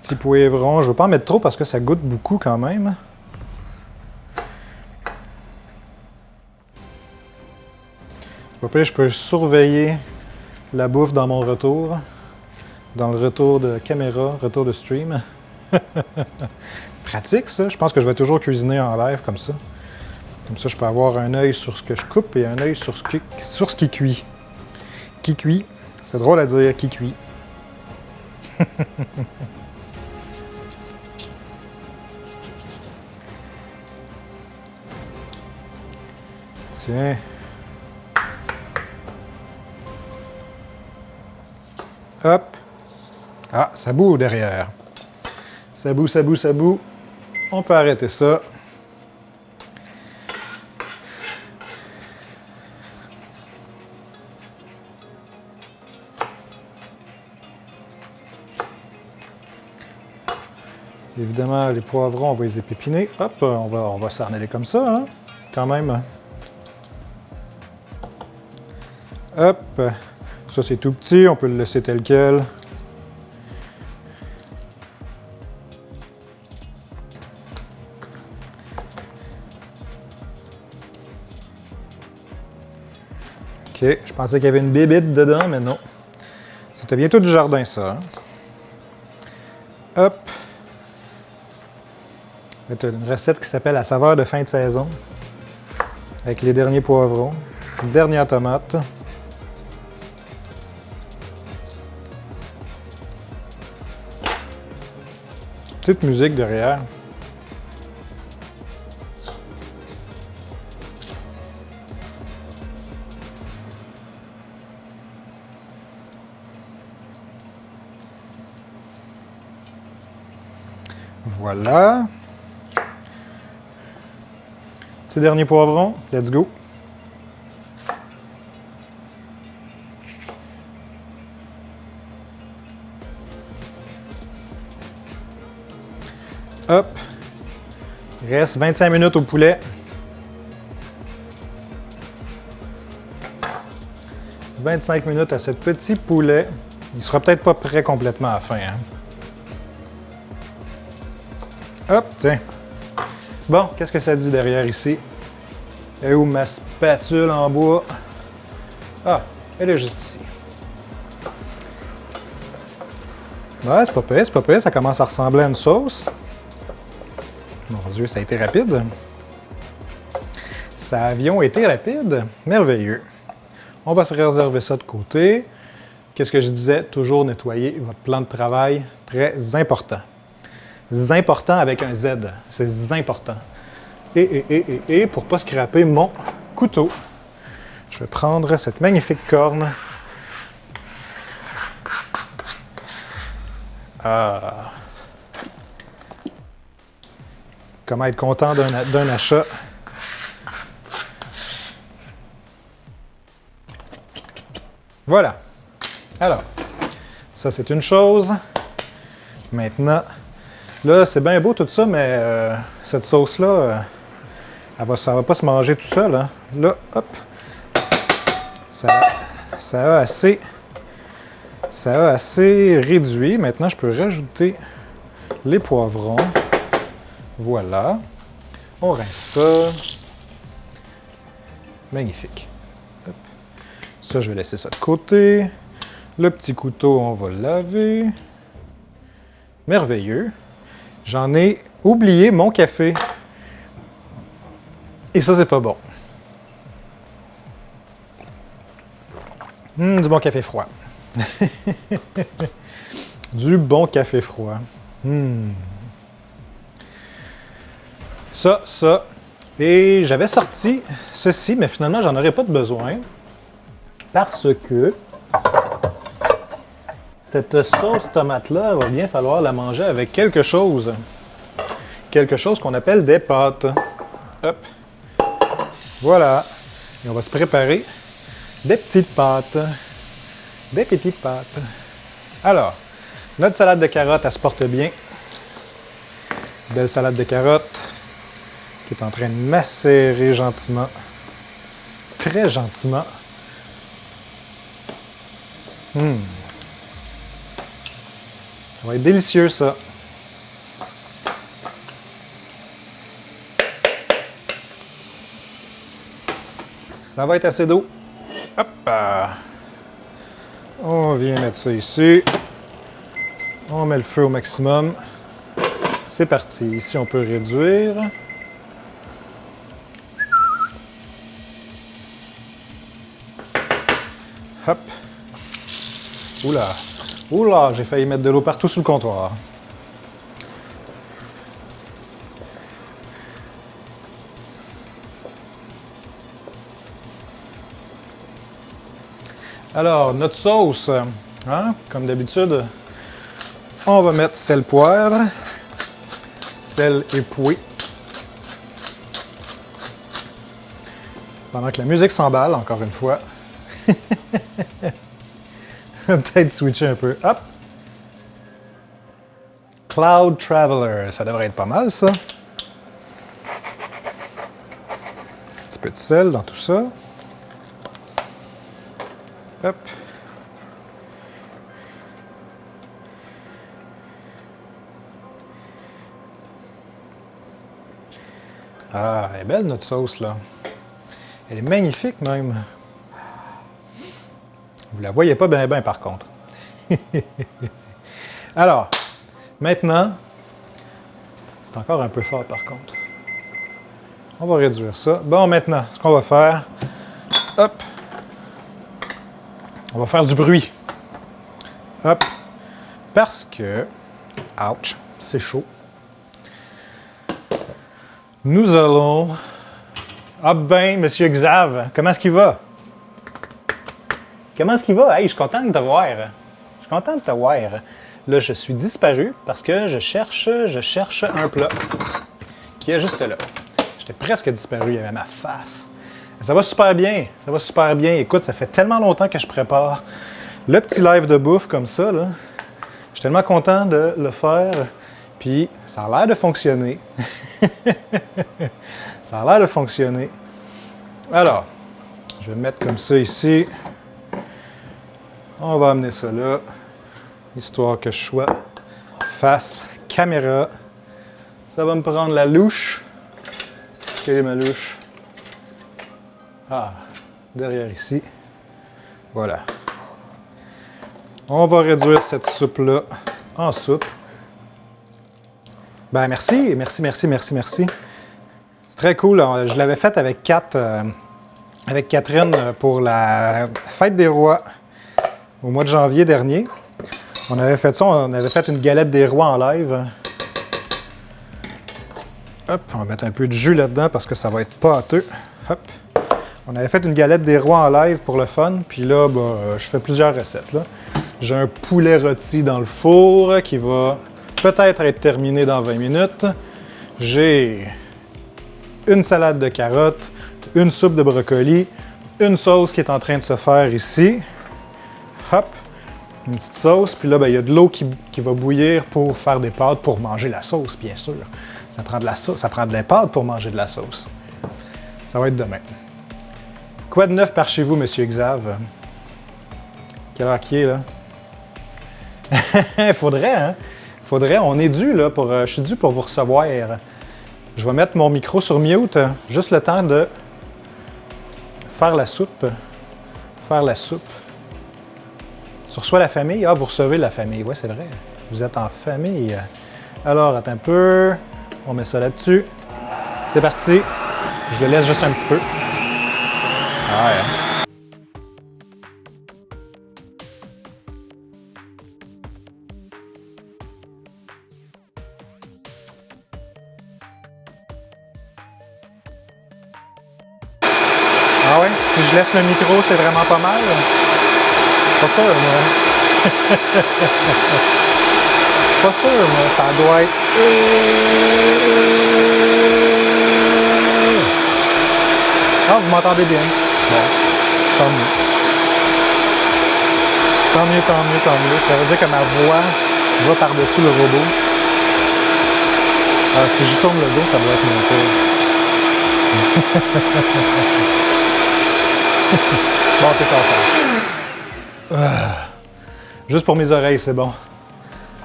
Petit poivron. Je ne veux pas en mettre trop parce que ça goûte beaucoup quand même. Après, je peux surveiller la bouffe dans mon retour. Dans le retour de caméra, retour de stream. Pratique ça. Je pense que je vais toujours cuisiner en live comme ça. Comme ça, je peux avoir un œil sur ce que je coupe et un œil sur ce qui cuit. Qui cuit. C'est drôle à dire, qui cuit. Tiens. Hop. Ah, ça bout derrière. Ça bout, ça bout, ça bout. On peut arrêter ça. Évidemment, les poivrons, on va les épépiner. Hop, on va s'en aller comme ça, hein, quand même. Hop. Ça, c'est tout petit, on peut le laisser tel quel. OK, je pensais qu'il y avait une bébite dedans, mais non. C'était bientôt du jardin, ça. Hein? Hop. C'est une recette qui s'appelle « La saveur de fin de saison » avec les derniers poivrons, dernière tomate. Petite musique derrière. Voilà. Petit dernier poivron. Let's go. Hop. Il reste 25 minutes au poulet. 25 minutes à ce petit poulet. Il sera peut-être pas prêt complètement à la fin. Hein? Hop, tiens. Bon, qu'est-ce que ça dit derrière ici? Et où ma spatule en bois? Ah, elle est juste ici. Ouais, c'est pas pire, ça commence à ressembler à une sauce. Mon Dieu, ça a été rapide. Ça a été rapide. Merveilleux. On va se réserver ça de côté. qu'est-ce que je disais? Toujours nettoyer votre plan de travail. Très important. Important avec un Z. C'est important. Et pour ne pas scraper mon couteau, je vais prendre cette magnifique corne. Ah. Comment être content d'un achat. Voilà. Alors, ça c'est une chose. Maintenant, là c'est bien beau tout ça, mais cette sauce-là, ça va pas se manger tout seul. Hein. Là, hop, ça a assez réduit. Maintenant, je peux rajouter les poivrons. Voilà. On rince ça. Magnifique. Hop. Ça, je vais laisser ça de côté. Le petit couteau, on va le laver. Merveilleux. J'en ai oublié mon café. Et ça, c'est pas bon. Du bon café froid. Du bon café froid. Ça. Et j'avais sorti ceci, mais finalement, j'en aurais pas de besoin. Parce que cette sauce tomate-là, il va bien falloir la manger avec quelque chose. Quelque chose qu'on appelle des pâtes. Hop. Voilà. Et on va se préparer des petites pâtes. Des petites pâtes. Alors, notre salade de carottes, elle se porte bien. Belle salade de carottes qui est en train de macérer gentiment. Très gentiment. Ça va être délicieux, ça. Ça va être assez d'eau. Hop! On vient mettre ça ici. On met le feu au maximum. C'est parti. Ici, on peut réduire. Hop! Oula! Oula! J'ai failli mettre de l'eau partout sous le comptoir. Alors, notre sauce, hein, comme d'habitude, on va mettre sel, poivre, sel et pouet. Pendant que la musique s'emballe, encore une fois. Peut-être switcher un peu. Hop! Cloud Traveler, ça devrait être pas mal, ça. Un petit peu de sel dans tout ça. Hop. Ah, elle est belle notre sauce, là. Elle est magnifique, même. Vous la voyez pas bien, par contre. Alors, maintenant, c'est encore un peu fort, par contre. On va réduire ça. Bon, maintenant, ce qu'on va faire, hop, on va faire du bruit. Hop, parce que, ouch, c'est chaud. Nous allons... Ah ben, Monsieur Xav, comment est-ce qu'il va? Comment est-ce qu'il va? Hey, je suis content de te voir. Je suis content de te voir. Là, je suis disparu parce que je cherche un plat qui est juste là. J'étais presque disparu, il y avait ma face. Ça va super bien, ça va super bien. Écoute, ça fait tellement longtemps que je prépare le petit live de bouffe comme ça, là. Je suis tellement content de le faire. Puis, ça a l'air de fonctionner. Ça a l'air de fonctionner. Alors, je vais mettre comme ça ici. On va amener ça là, histoire que je sois face caméra. Ça va me prendre la louche. Quelle est ma louche? Ah, derrière ici. Voilà. On va réduire cette soupe-là en soupe. Ben merci, merci. C'est très cool. Je l'avais faite avec avec Catherine pour la Fête des Rois. au mois de janvier dernier. On avait fait ça, on avait fait une galette des rois en live. Hop, on va mettre un peu de jus là-dedans parce que ça va être pâteux. Hop. On avait fait une galette des rois en live pour le fun, puis là, je fais plusieurs recettes. J'ai un poulet rôti dans le four qui va peut-être être terminé dans 20 minutes. J'ai une salade de carottes, une soupe de brocoli, une sauce qui est en train de se faire ici. Hop, une petite sauce, puis là, il y a de l'eau qui va bouillir pour faire des pâtes pour manger la sauce, bien sûr. Ça prend de la sauce, ça prend de la pâte pour manger de la sauce. Ça va être demain. Quoi de neuf par chez vous, Monsieur Xav? Quelle heure qu'il est, là? Faudrait, hein? Faudrait, on est dû, là, je suis dû pour vous recevoir. Je vais mettre mon micro sur mute, juste le temps de faire la soupe. Faire la soupe. Tu reçois la famille? Ah, vous recevez la famille. Ouais, c'est vrai. Vous êtes en famille. Alors, attends un peu. On met ça là-dessus. C'est parti. Je le laisse juste un petit peu. Ah ouais. Ah ouais? Si je laisse le micro, c'est vraiment pas mal? Pas sûr, moi. Pas sûr, moi. Ça doit être... Ah, vous m'entendez bien? Bon. Tant mieux. Tant mieux, tant mieux, tant mieux. Ça veut dire que ma voix va par-dessus le robot. Alors, si je tourne le dos, ça doit être mon tour. Bon, t'es content. Juste pour mes oreilles, c'est bon.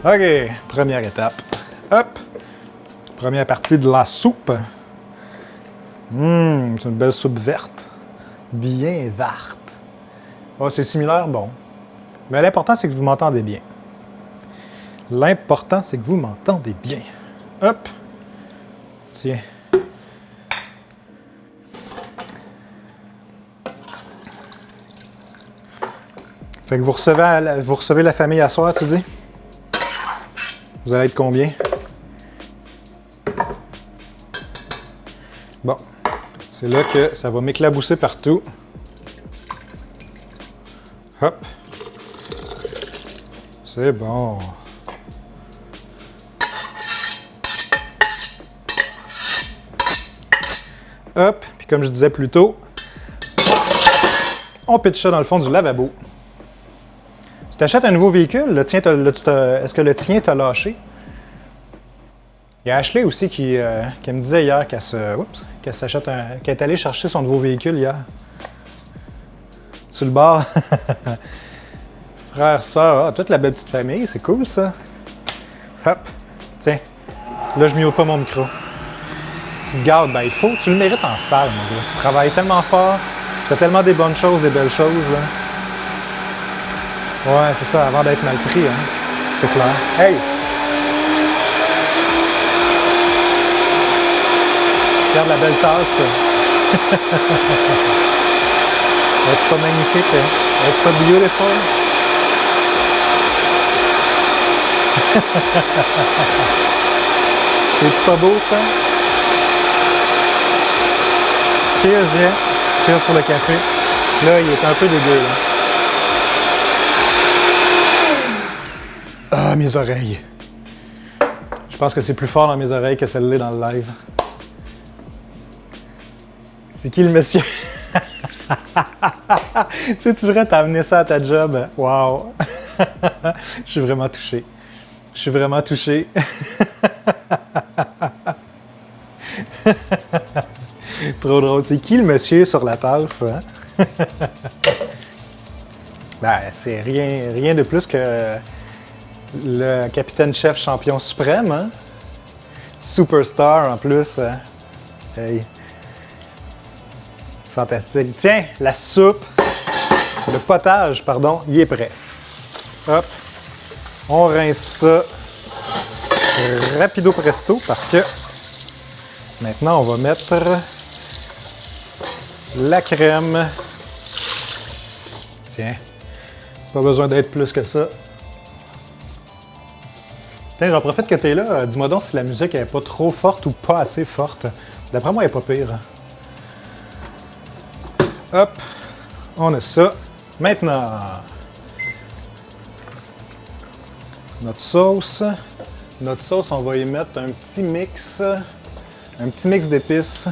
OK, première étape. Hop. Première partie de la soupe. C'est une belle soupe verte. Bien verte. Oh, c'est similaire, bon. Mais l'important, c'est que vous m'entendez bien. L'important, c'est que vous m'entendez bien. Hop. Tiens. Fait que vous recevez la famille à soir, tu dis? Vous allez être combien? Bon. C'est là que ça va m'éclabousser partout. Hop. C'est bon. Hop. Puis comme je disais plus tôt, on pitche ça dans le fond du lavabo. Tu t'achètes un nouveau véhicule, est-ce que le tien t'a lâché? Il y a Ashley aussi qui me disait hier qu'elle est allée chercher son nouveau véhicule hier. Sur le bord. Frère, sœur, toute la belle petite famille, c'est cool ça. Hop, tiens. Là, je mute pas mon micro. Tu te gardes, il faut. Tu le mérites en salle, mon gars. Tu travailles tellement fort, tu fais tellement des bonnes choses, des belles choses, là. Ouais, c'est ça, avant d'être mal pris, hein. C'est clair. Hey! Regarde la belle tasse. Es-tu pas magnifique? Hein? Es-tu pas beautiful? C'est-tu pas beau, ça? Cheers, yeah. Cheers pour le café. Là, il est un peu dégueu, là. Ah, mes oreilles. Je pense que c'est plus fort dans mes oreilles que celle-là dans le live. C'est qui le monsieur? C'est-tu vrai, t'as amené ça à ta job? Wow! Je suis vraiment touché. Je suis vraiment touché. Trop drôle. C'est qui le monsieur sur la tasse? Hein? C'est rien de plus que le capitaine-chef champion suprême. Hein? Superstar en plus. Hey. Fantastique. Tiens, la soupe, le potage, pardon, il est prêt. Hop, on rince ça rapido presto parce que maintenant on va mettre la crème. Tiens, Pas besoin d'être plus que ça. Tiens, j'en profite que t'es là. Dis-moi donc si la musique est pas trop forte ou pas assez forte. D'après moi, elle est pas pire. Hop, on a ça. Maintenant, notre sauce. Notre sauce, on va y mettre un petit mix d'épices.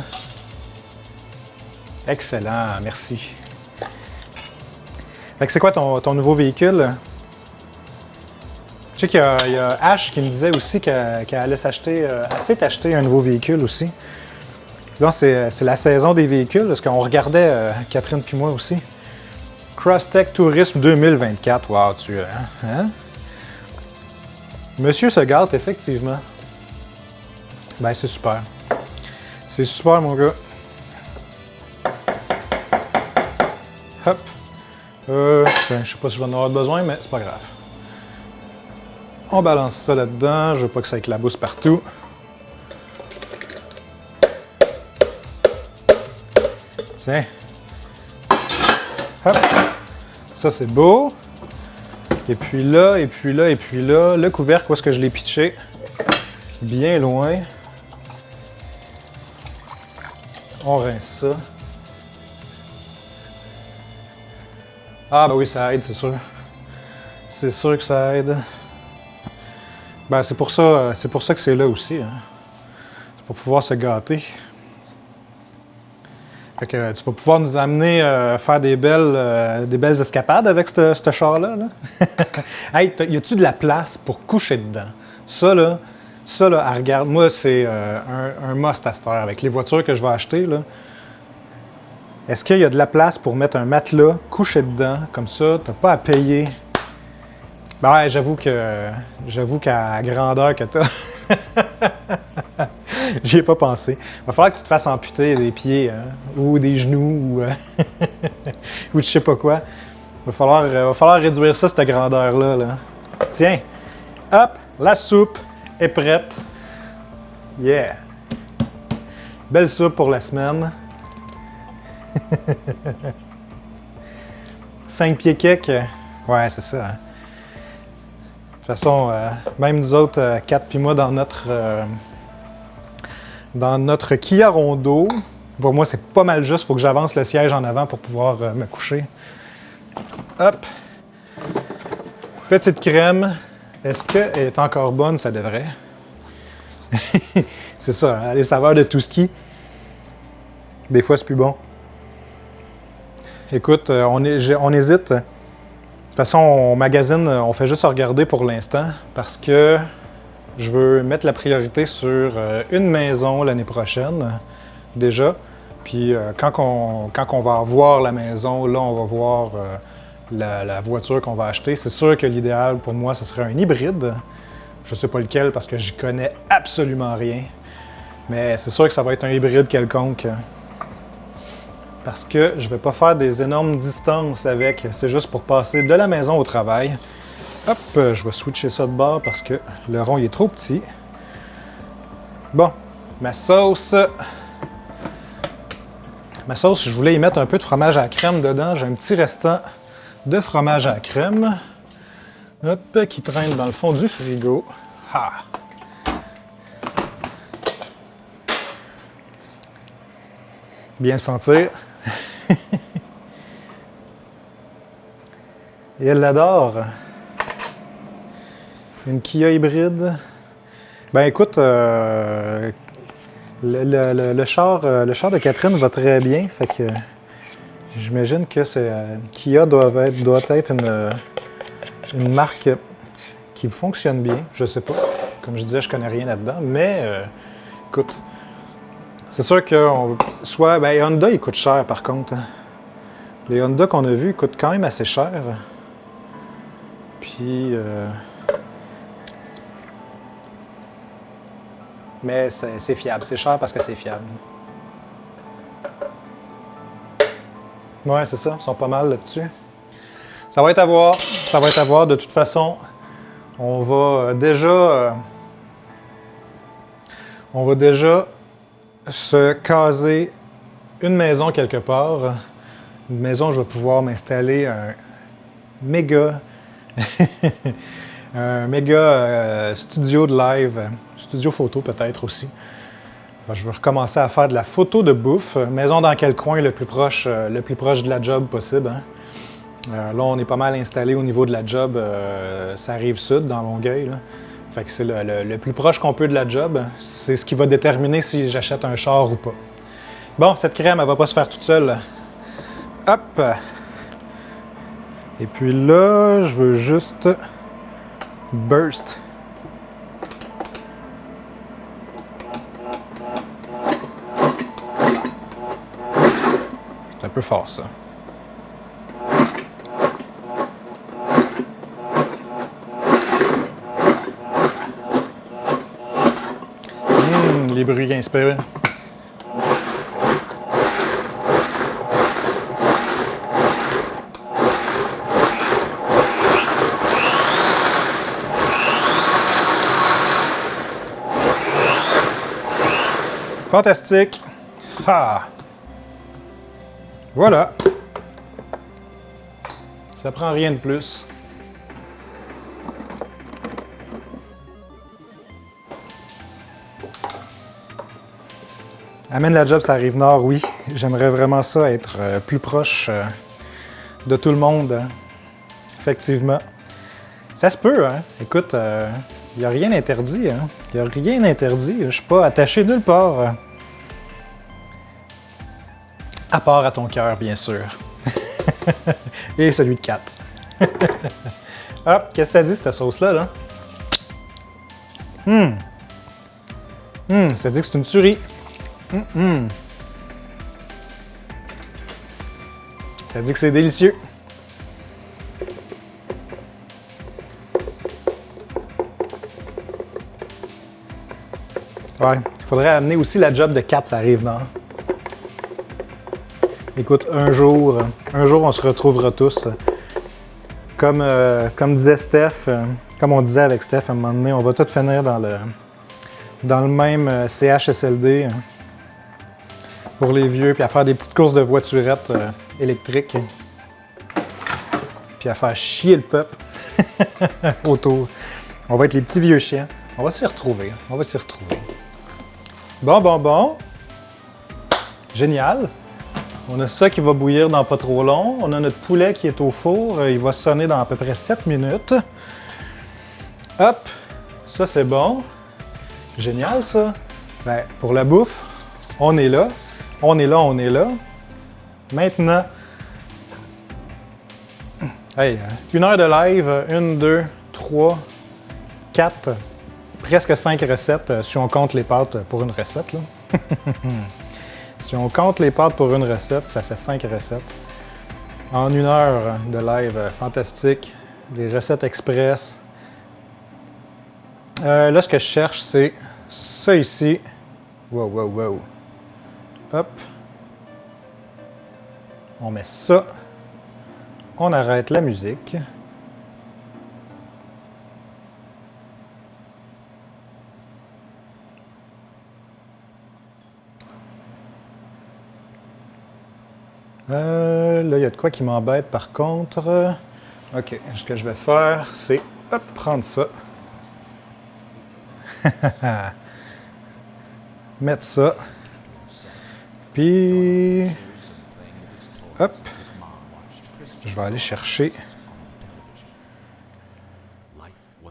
Excellent, merci. Fait que c'est quoi ton nouveau véhicule? Je sais qu'il y a Ash qui me disait aussi qu'elle allait s'acheter, elle s'est acheté un nouveau véhicule aussi. Là, c'est la saison des véhicules, parce qu'on regardait, Catherine puis moi aussi. Crosstech Tourisme 2024. Wow, hein? Monsieur se gâte, effectivement. Ben, c'est super. C'est super, mon gars. Hop. Je sais pas si je vais en avoir besoin, mais c'est pas grave. On balance ça là-dedans. Je veux pas que ça éclabousse partout. Tiens. Hop. Ça, c'est beau. Et puis là, et puis là, et puis là, le couvercle, où est-ce que je l'ai pitché? Bien loin. On rince ça. Ah, ben oui, ça aide, c'est sûr. C'est sûr que ça aide. Ben, c'est pour ça que c'est là aussi. Hein. C'est pour pouvoir se gâter. Fait que tu vas pouvoir nous amener faire des belles escapades avec ce char-là. Là. Hey, y a-tu de la place pour coucher dedans? Ça, là, regarde, moi, c'est un must à cette heure. Avec les voitures que je vais acheter, là. Est-ce qu'il y a de la place pour mettre un matelas, coucher dedans, comme ça, t'as pas à payer? Ben ouais, j'avoue qu'à la grandeur que t'as, j'y ai pas pensé. Il va falloir que tu te fasses amputer des pieds, hein, ou des genoux, ou, ou je sais pas quoi. Va falloir réduire ça, cette grandeur-là. Là. Tiens, hop, la soupe est prête. Yeah! Belle soupe pour la semaine. 5 pieds cake, ouais, c'est ça. Hein. De toute façon, même nous autres, Kat puis moi, dans notre Kia Rondo, pour moi, c'est pas mal juste. Il faut que j'avance le siège en avant pour pouvoir me coucher. Hop! Petite crème. Est-ce qu'elle est encore bonne? Ça devrait. C'est ça, hein, les saveurs de tout ski. Des fois, c'est plus bon. Écoute, on hésite. De toute façon, on magasine, on fait juste regarder pour l'instant parce que je veux mettre la priorité sur une maison l'année prochaine, déjà. Puis quand on va voir la maison, là, on va voir la voiture qu'on va acheter. C'est sûr que l'idéal pour moi, ce serait un hybride. Je ne sais pas lequel parce que j'y connais absolument rien. Mais c'est sûr que ça va être un hybride quelconque. Parce que je ne vais pas faire des énormes distances avec. C'est juste pour passer de la maison au travail. Hop, je vais switcher ça de bord parce que le rond il est trop petit. Bon, ma sauce. Je voulais y mettre un peu de fromage à la crème dedans. J'ai un petit restant de fromage à la crème. Hop, qui traîne dans le fond du frigo. Ha! Bien le sentir. Et elle l'adore. Une Kia hybride. Ben écoute, le char de Catherine va très bien. Fait que j'imagine que Kia doit être une marque qui fonctionne bien. Je sais pas. Comme je disais, je connais rien là-dedans. Mais écoute, c'est sûr que Honda, il coûte cher par contre. Les Honda qu'on a vus coûtent quand même assez cher. Puis, mais c'est fiable. C'est cher parce que c'est fiable. Ouais, c'est ça. Ils sont pas mal là-dessus. Ça va être à voir. Ça va être à voir. De toute façon, on va déjà se caser une maison quelque part. Une maison où je vais pouvoir m'installer méga, un méga studio de live, studio photo peut-être aussi. Je vais recommencer à faire de la photo de bouffe. Maison dans quel coin le plus proche de la job possible. Hein? Là, on est pas mal installé au niveau de la job. Ça arrive sud, dans Longueuil. Là. Fait que c'est le plus proche qu'on peut de la job. C'est ce qui va déterminer si j'achète un char ou pas. Bon, cette crème, elle va pas se faire toute seule. Hop! Et puis là, je veux juste burst. C'est un peu fort, ça. Les bruits qui inspirent. Fantastique! Ah! Voilà! Ça prend rien de plus. Amène la job, ça arrive nord, oui. J'aimerais vraiment ça, être plus proche de tout le monde. Hein. Effectivement. Ça se peut, hein? Écoute, il n'y a rien d'interdit, hein? Il n'y a rien d'interdit. Je ne suis pas attaché nulle part. À part à ton cœur, bien sûr. Et celui de Kat. Hop, qu'est-ce que ça dit, cette sauce-là, là? Ça dit que c'est une tuerie. Ça dit que c'est délicieux. Ouais, il faudrait amener aussi la job de Kat, ça arrive nord. Écoute, un jour, on se retrouvera tous. Comme disait Steph, comme on disait avec Steph à un moment donné, on va tous finir dans le même CHSLD hein, pour les vieux, puis à faire des petites courses de voiturettes électriques, puis à faire chier le peuple autour. On va être les petits vieux chiens. On va s'y retrouver. On va s'y retrouver. Bon. Génial. On a ça qui va bouillir dans pas trop long. On a notre poulet qui est au four. Il va sonner dans à peu près 7 minutes. Hop, ça c'est bon. Génial ça. Ben, pour la bouffe, on est là. On est là. Maintenant, hey, 1 heure de live, 1, 2, 3, 4, presque 5 recettes si on compte les pâtes pour une recette. Là. Si on compte les pâtes pour une recette, ça fait 5 recettes. En 1 heure de live, fantastique. Les recettes express. Là, ce que je cherche, c'est ça ici. Wow. Hop. On met ça. On arrête la musique. Là, il y a de quoi qui m'embête par contre. OK, ce que je vais faire, c'est prendre ça. Mettre ça. Puis, hop. Je vais aller chercher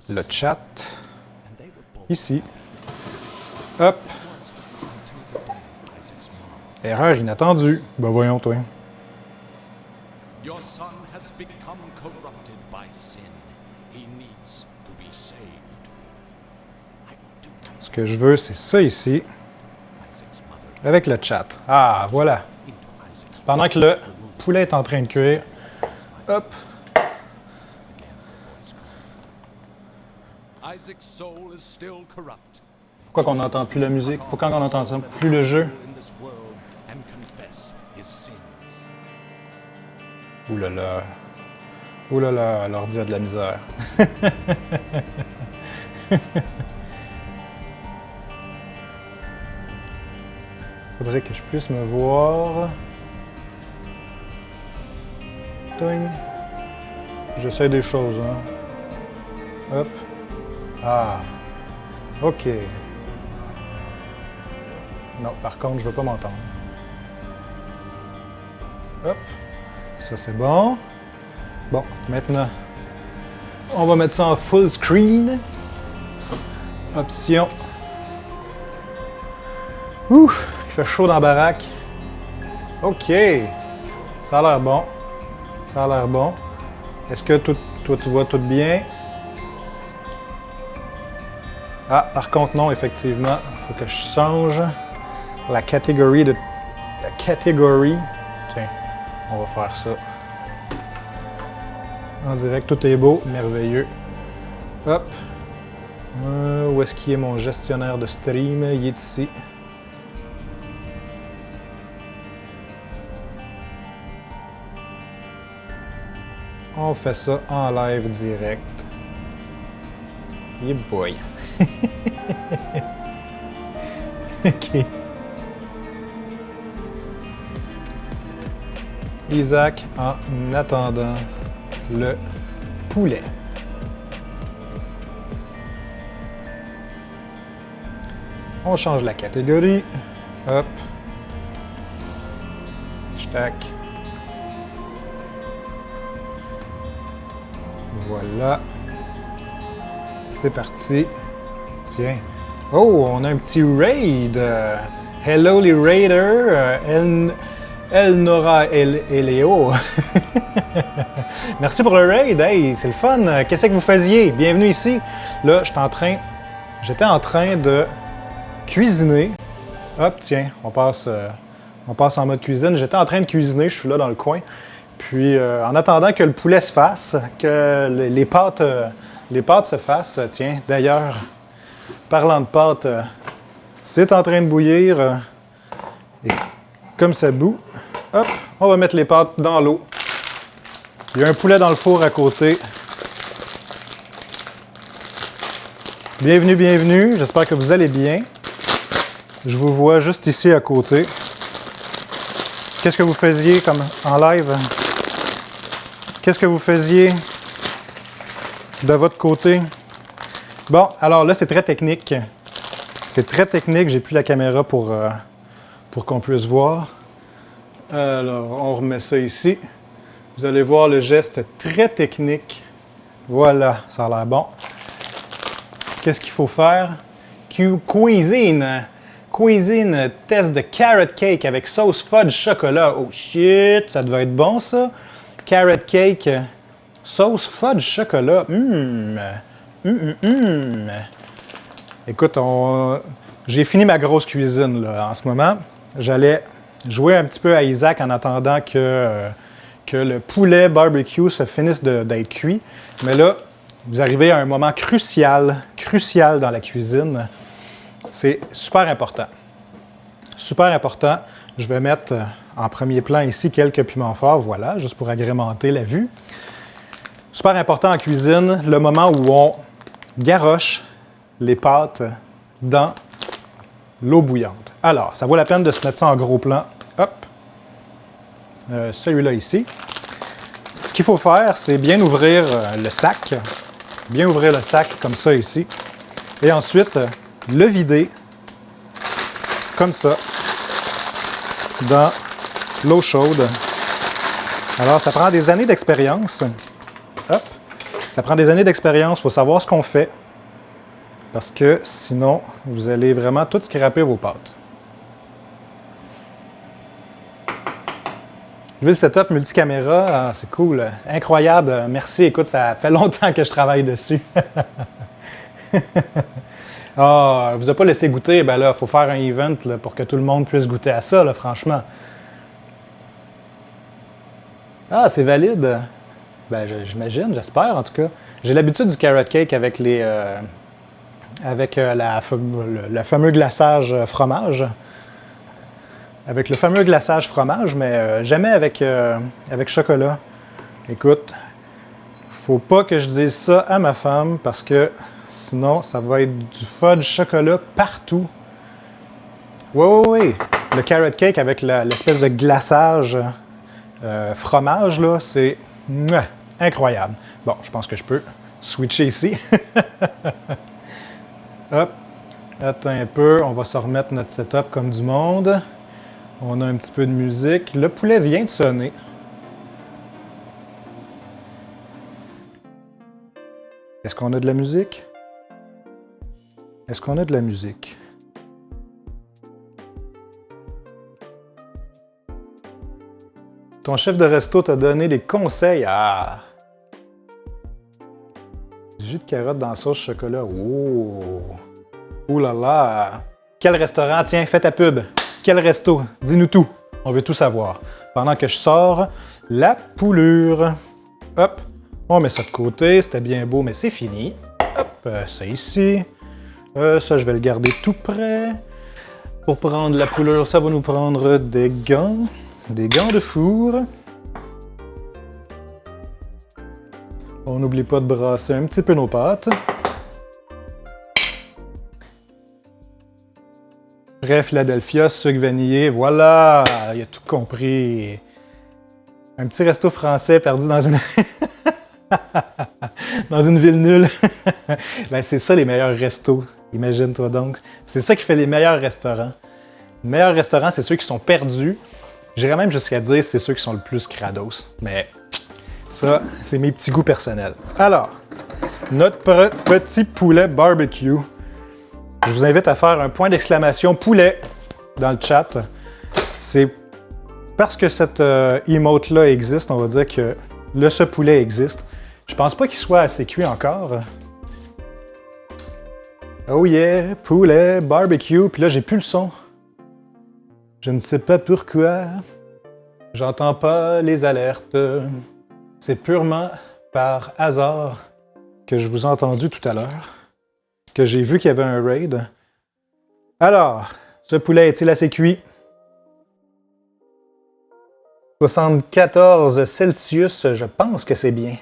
le chat. Ici. Hop. Erreur inattendue. Ben voyons, toi. Your son has become corrupted by sin. He needs to be saved. Ce que je veux, c'est ça ici. Avec le chat. Ah, voilà. Pendant que le poulet est en train de cuire. Hop. Pourquoi qu'on n'entend plus la musique? Pourquoi qu'on n'entend plus le jeu? Ouh là là. Ouh là là, l'ordi a de la misère. Faudrait que je puisse me voir. Toing. J'essaie des choses, hein. Hop. Ah. OK. Non, par contre, je veux pas m'entendre. Hop. Ça, c'est bon. Bon, maintenant, on va mettre ça en full screen. Option. Ouf, il fait chaud dans la baraque. OK. Ça a l'air bon. Ça a l'air bon. Est-ce que toi, tu vois tout bien? Ah, par contre, non, effectivement. Il faut que je change la catégorie de... La catégorie. Tiens, on va faire ça. En direct, tout est beau, merveilleux. Hop. Où est-ce qu'il est mon gestionnaire de stream? Il est ici. On fait ça en live direct. Yeah boy. OK. Isaac en attendant le poulet. On change la catégorie. Hop. Tac. Voilà. C'est parti. Tiens. Oh, on a un petit raid. Hello les raiders. Elnora et Léo. Merci pour le raid. Hey, c'est le fun. Qu'est-ce que vous faisiez? Bienvenue ici. Là, j'étais en train de cuisiner. Hop, tiens, on passe en mode cuisine. J'étais en train de cuisiner. Je suis là dans le coin. Puis, en attendant que le poulet se fasse, que les pâtes se fassent, tiens, d'ailleurs, parlant de pâtes, c'est en train de bouillir. Et comme ça bout, hop, on va mettre les pâtes dans l'eau. Il y a un poulet dans le four à côté. Bienvenue, bienvenue. J'espère que vous allez bien. Je vous vois juste ici à côté. Qu'est-ce que vous faisiez comme en live? Qu'est-ce que vous faisiez de votre côté? Bon, alors là, c'est très technique. C'est très technique. J'ai plus la caméra pour qu'on puisse voir. Alors, on remet ça ici. Vous allez voir le geste très technique. Voilà, ça a l'air bon. Qu'est-ce qu'il faut faire? Cuisine. Cuisine, test de carrot cake avec sauce fudge chocolat. Oh shit, ça devait être bon ça. Carrot cake, sauce fudge chocolat. Écoute, j'ai fini ma grosse cuisine là, en ce moment. J'allais jouer un petit peu à Isaac en attendant que le poulet barbecue se finisse d'être cuit. Mais là, vous arrivez à un moment crucial dans la cuisine. C'est super important. Super important. Je vais mettre en premier plan ici quelques piments forts, voilà, juste pour agrémenter la vue. Super important en cuisine, le moment où on garoche les pâtes dans l'eau bouillante. Alors, ça vaut la peine de se mettre ça en gros plan. Hop. Celui-là ici. Ce qu'il faut faire, c'est bien ouvrir le sac. Bien ouvrir le sac comme ça ici. Et ensuite, le vider comme ça dans l'eau chaude. Alors, ça prend des années d'expérience. Hop. Ça prend des années d'expérience. Il faut savoir ce qu'on fait. Parce que sinon, vous allez vraiment tout scraper vos pâtes. J'ai vu le setup multicaméra. Ah, c'est cool. Incroyable. Merci. Écoute, ça fait longtemps que je travaille dessus. Ah, vous a pas laissé goûter, ben là, il faut faire un event là, pour que tout le monde puisse goûter à ça, là, franchement. Ah, c'est valide. Ben, j'imagine, j'espère en tout cas. J'ai l'habitude du carrot cake avec le fameux glaçage fromage. Avec le fameux glaçage fromage, mais jamais avec chocolat. Écoute, faut pas que je dise ça à ma femme parce que sinon, ça va être du fudge chocolat partout. Oui. Le carrot cake avec l'espèce de glaçage fromage, là, c'est Incroyable. Bon, je pense que je peux switcher ici. Hop. Attends un peu, on va se remettre notre setup comme du monde. On a un petit peu de musique. Le poulet vient de sonner. Est-ce qu'on a de la musique? Est-ce qu'on a de la musique? Ton chef de resto t'a donné des conseils. Ah! Du jus de carotte dans la sauce chocolat. Oh! Ouh là là! Quel restaurant? Tiens, fais ta pub. Quel resto? Dis-nous tout. On veut tout savoir. Pendant que je sors la poulure. Hop! On met ça de côté. C'était bien beau, mais c'est fini. Hop! Ça ici. Ça, je vais le garder tout prêt. Pour prendre la poulure, ça va nous prendre des gants. Des gants de four. On n'oublie pas de brasser un petit peu nos pâtes. Prêt Philadelphia, sucre vanillé, voilà, il a tout compris. Un petit resto français perdu dans une dans une ville nulle. Ben, c'est ça les meilleurs restos, imagine-toi donc. C'est ça qui fait les meilleurs restaurants. Les meilleurs restaurants, c'est ceux qui sont perdus. J'irais même jusqu'à dire c'est ceux qui sont le plus crados. Mais ça, c'est mes petits goûts personnels. Alors, notre petit poulet barbecue. Je vous invite à faire un point d'exclamation poulet dans le chat. C'est parce que cette emote-là existe, on va dire que ce poulet existe. Je pense pas qu'il soit assez cuit encore. Oh yeah, poulet, barbecue. Puis là, j'ai plus le son. Je ne sais pas pourquoi. J'entends pas les alertes. C'est purement par hasard que je vous ai entendu tout à l'heure. Que j'ai vu qu'il y avait un raid. Alors, ce poulet est-il assez cuit? 74 Celsius, je pense que c'est bien.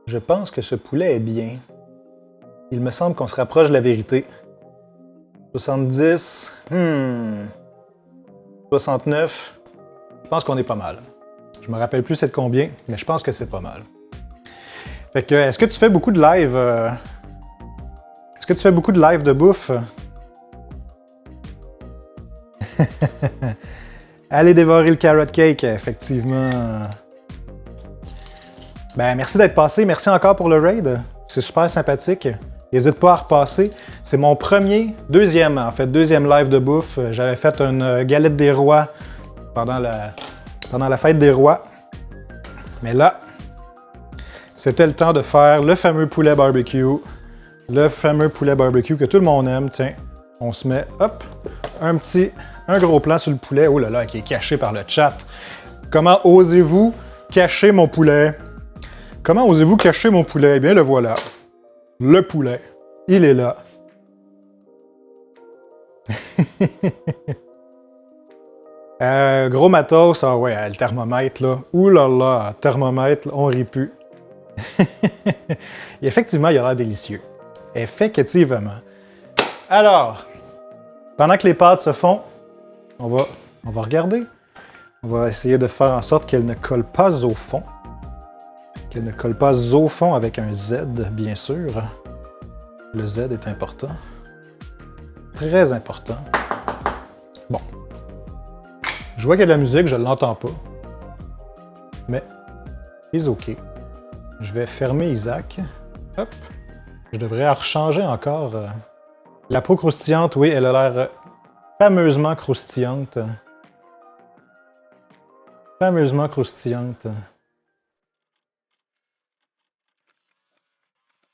Je pense que ce poulet est bien. Il me semble qu'on se rapproche de la vérité. 70, 69, je pense qu'on est pas mal. Je me rappelle plus c'est de combien, mais je pense que c'est pas mal. Fait que, est-ce que tu fais beaucoup de live? Est-ce que tu fais beaucoup de live de bouffe? Allez dévorer le carrot cake, effectivement. Ben, merci d'être passé. Merci encore pour le raid. C'est super sympathique. N'hésite pas à repasser. C'est mon deuxième live de bouffe. J'avais fait une galette des rois pendant la fête des rois. Mais là, c'était le temps de faire le fameux poulet barbecue. Le fameux poulet barbecue que tout le monde aime. Tiens, on se met, hop, un gros plan sur le poulet. Oh là là, qui est caché par le chat. Comment osez-vous cacher mon poulet? Comment osez-vous cacher mon poulet? Eh bien, le voilà. Le poulet. Il est là. Gros matos, ah ouais, le thermomètre, là. Ouh là là, thermomètre, on rit plus. Effectivement, il a l'air délicieux. Effectivement. Alors, pendant que les pâtes se font, on va regarder. On va essayer de faire en sorte qu'elles ne collent pas au fond. Qu'elles ne collent pas au fond avec un Z, bien sûr. Le Z est important. Très important. Bon. Je vois qu'il y a de la musique, je ne l'entends pas. Mais, c'est OK. Je vais fermer Isaac. Hop. Je devrais rechanger encore. La peau croustillante, oui, elle a l'air fameusement croustillante. Fameusement croustillante.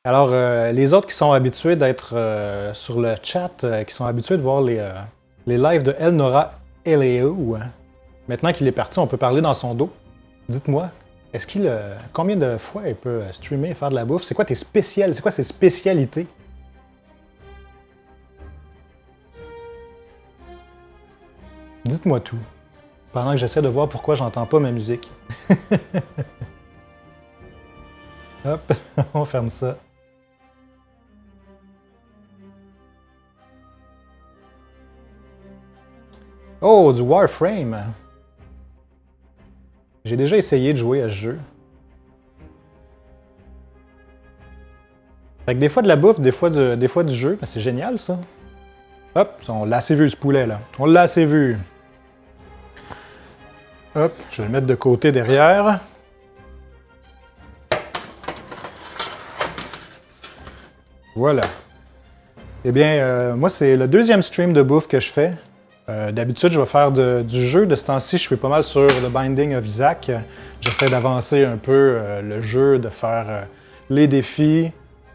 Alors, les autres qui sont habitués d'être sur le chat, qui sont habitués de voir les lives de Elnora Eleo, maintenant qu'il est parti, on peut parler dans son dos. Dites-moi, combien de fois il peut streamer et faire de la bouffe? C'est quoi c'est quoi ses spécialités? Dites-moi tout, pendant que j'essaie de voir pourquoi j'entends pas ma musique. Hop, on ferme ça. Oh, du Warframe! J'ai déjà essayé de jouer à ce jeu. Fait que des fois de la bouffe, des fois du jeu, ben c'est génial ça. Hop, on l'a assez vu ce poulet là. On l'a assez vu. Hop, je vais le mettre de côté derrière. Voilà. Eh bien, moi, c'est le deuxième stream de bouffe que je fais. D'habitude, je vais faire du jeu. De ce temps-ci, je suis pas mal sur le Binding of Isaac. J'essaie d'avancer un peu le jeu, de faire les défis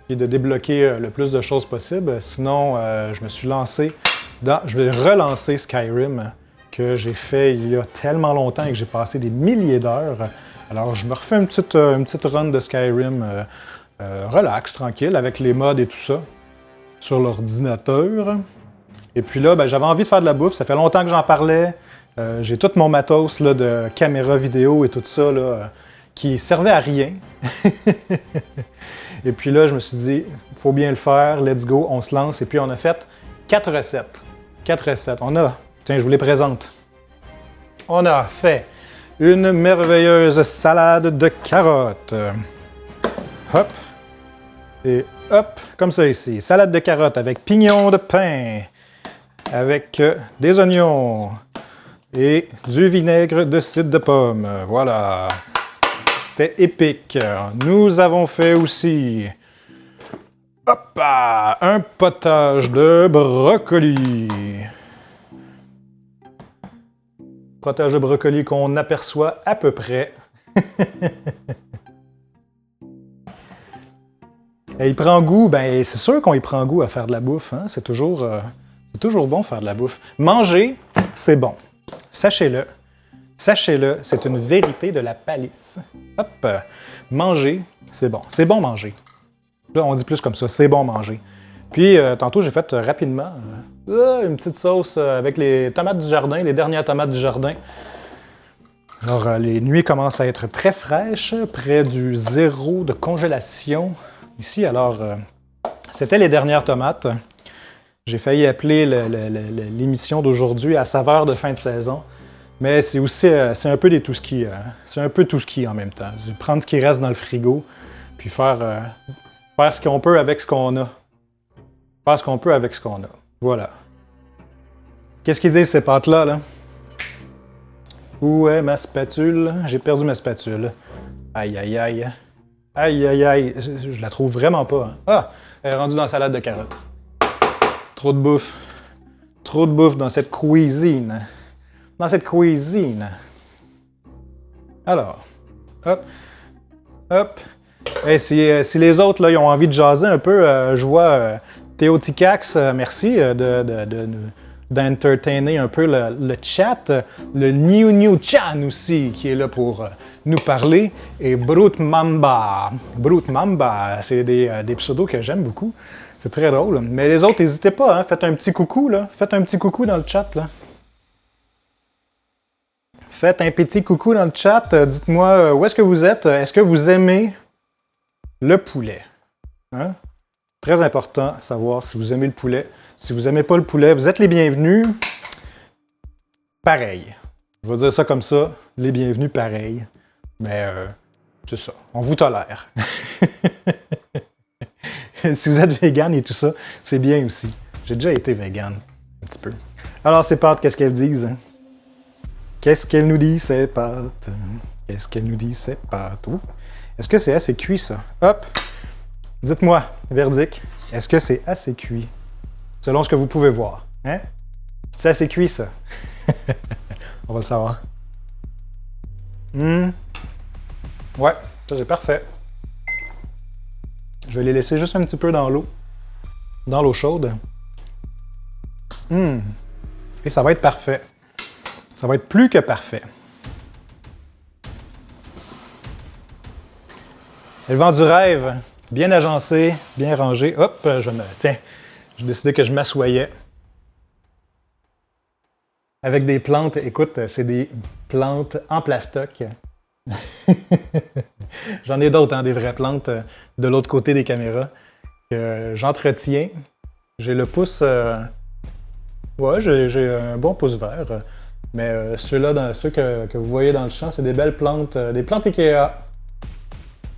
et de débloquer le plus de choses possible. Sinon, je me suis lancé dans... Je vais relancer Skyrim, que j'ai fait il y a tellement longtemps et que j'ai passé des milliers d'heures. Alors, je me refais une petite run de Skyrim relax, tranquille, avec les mods et tout ça, sur l'ordinateur. Et puis là, ben, j'avais envie de faire de la bouffe. Ça fait longtemps que j'en parlais. J'ai tout mon matos là, de caméra vidéo et tout ça là, qui servait à rien. Et puis là, je me suis dit, il faut bien le faire, let's go, on se lance. Et puis on a fait 4 recettes. 4 recettes. Tiens, je vous les présente. On a fait une merveilleuse salade de carottes. Hop. Et hop, comme ça ici. Salade de carottes avec pignon de pain, avec des oignons et du vinaigre de cidre de pomme. Voilà. C'était épique. Nous avons fait aussi hop, un potage de brocoli. Potage de brocoli qu'on aperçoit à peu près. Et il prend goût, ben c'est sûr qu'on y prend goût à faire de la bouffe. Hein? C'est toujours bon faire de la bouffe. Manger, c'est bon. Sachez-le. Sachez-le, c'est une vérité de la palisse. Hop! Manger, c'est bon. C'est bon manger. Là, on dit plus comme ça, c'est bon manger. Puis, tantôt, j'ai fait rapidement une petite sauce avec les tomates du jardin, les dernières tomates du jardin. Alors, les nuits commencent à être très fraîches, près du 0 de congélation. Ici, alors, c'était les dernières tomates. J'ai failli appeler l'émission d'aujourd'hui à saveur de fin de saison. Mais c'est aussi, c'est un peu des tout ski. C'est un peu tout ski en même temps. Prendre ce qui reste dans le frigo, puis faire ce qu'on peut avec ce qu'on a. Faire ce qu'on peut avec ce qu'on a. Voilà. Qu'est-ce qu'ils disent ces pâtes-là, là? Où est ma spatule? J'ai perdu ma spatule. Aïe, aïe, aïe. Aïe, aïe, aïe. Je la trouve vraiment pas. Hein. Ah! Elle est rendue dans la salade de carottes. Trop de bouffe. Trop de bouffe dans cette cuisine. Dans cette cuisine. Alors, hop, hop. Et si les autres, là, ils ont envie de jaser un peu, je vois Théo Ticax, merci d'entertainer un peu le chat. Le New Chan aussi, qui est là pour nous parler. Et Brute Mamba. Brute Mamba, c'est des pseudos que j'aime beaucoup. C'est très drôle. Mais les autres, n'hésitez pas, hein, faites un petit coucou, là. Faites un petit coucou dans le chat, là. Faites un petit coucou dans le chat. Dites-moi où est-ce que vous êtes. Est-ce que vous aimez le poulet? Hein? Très important de savoir si vous aimez le poulet. Si vous n'aimez pas le poulet, vous êtes les bienvenus. Pareil. Je vais dire ça comme ça. Les bienvenus, pareil. Mais c'est ça. On vous tolère. Si vous êtes vegan et tout ça, c'est bien aussi. J'ai déjà été vegan. Un petit peu. Alors, ces pâtes, qu'est-ce qu'elles disent? Hein? Qu'est-ce qu'elle nous dit, ces pâtes? Qu'est-ce qu'elle nous dit, ces pâtes? Est-ce que c'est assez cuit, ça? Hop! Dites-moi, verdict, est-ce que c'est assez cuit? Selon ce que vous pouvez voir. Hein? C'est assez cuit, ça? On va le savoir. Ouais, ça c'est parfait. Je vais les laisser juste un petit peu dans l'eau. Dans l'eau chaude. Et ça va être parfait. Ça va être plus que parfait. Et le vent du rêve, bien agencé, bien rangé. Hop, tiens, j'ai décidé que je m'assoyais. Avec des plantes, écoute, c'est des plantes en plastoc. J'en ai d'autres, hein, des vraies plantes de l'autre côté des caméras que j'entretiens. J'ai le pouce... ouais, j'ai un bon pouce vert. Mais ceux-là, ceux que vous voyez dans le champ, c'est des belles plantes, des plantes Ikea.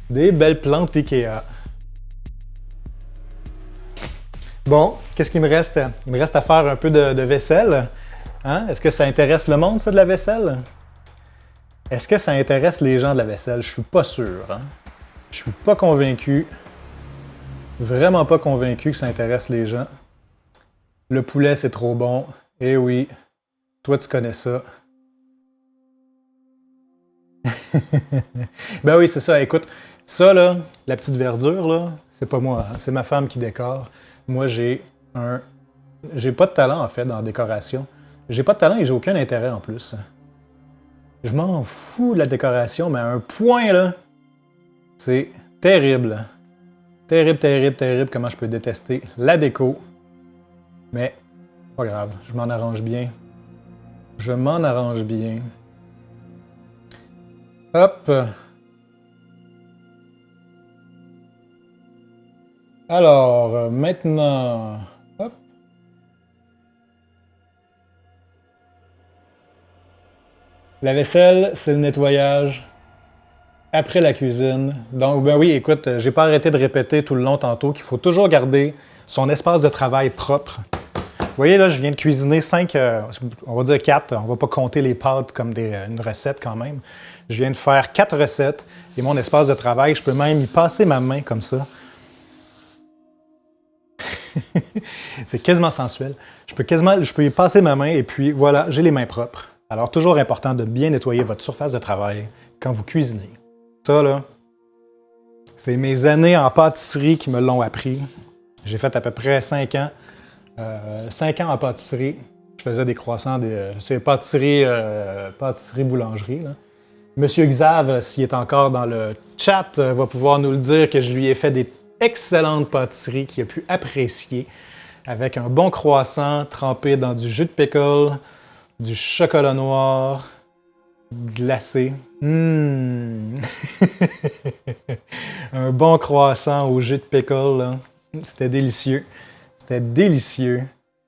Des belles plantes Ikea. Bon, qu'est-ce qu'il me reste? Il me reste à faire un peu de vaisselle. Hein? Est-ce que ça intéresse le monde, ça, de la vaisselle? Est-ce que ça intéresse les gens de la vaisselle? Je suis pas sûr. Hein? Je suis pas convaincu. Vraiment pas convaincu que ça intéresse les gens. Le poulet, c'est trop bon. Eh oui, toi, tu connais ça. Ben oui, c'est ça. Écoute, ça, là, la petite verdure, là, c'est pas moi. Hein? C'est ma femme qui décore. Moi, j'ai pas de talent, en fait, dans la décoration. J'ai pas de talent et j'ai aucun intérêt, en plus. Je m'en fous de la décoration, mais à un point, là, c'est terrible. Terrible, terrible, terrible comment je peux détester la déco. Mais, pas grave, je m'en arrange bien. Je m'en arrange bien. Hop! Alors, maintenant... Hop! La vaisselle, c'est le nettoyage après la cuisine. Donc, ben oui, écoute, j'ai pas arrêté de répéter tout le long tantôt qu'il faut toujours garder son espace de travail propre. Vous voyez, là, je viens de cuisiner 5, on va dire 4, on va pas compter les pâtes comme une recette quand même. Je viens de faire 4 recettes et mon espace de travail, je peux même y passer ma main comme ça. C'est quasiment sensuel. Je peux y passer ma main et puis voilà, j'ai les mains propres. Alors, toujours important de bien nettoyer votre surface de travail quand vous cuisinez. Ça, là, c'est mes années en pâtisserie qui me l'ont appris. J'ai fait à peu près 5 ans. 5 ans en pâtisserie. Je faisais des croissants, c'est pâtisserie boulangerie. Là. Monsieur Xav, s'il est encore dans le chat, va pouvoir nous le dire que je lui ai fait des excellentes pâtisseries qu'il a pu apprécier avec un bon croissant trempé dans du jus de pickle, du chocolat noir, glacé. Un bon croissant au jus de pickle, là. C'était délicieux. C'était délicieux.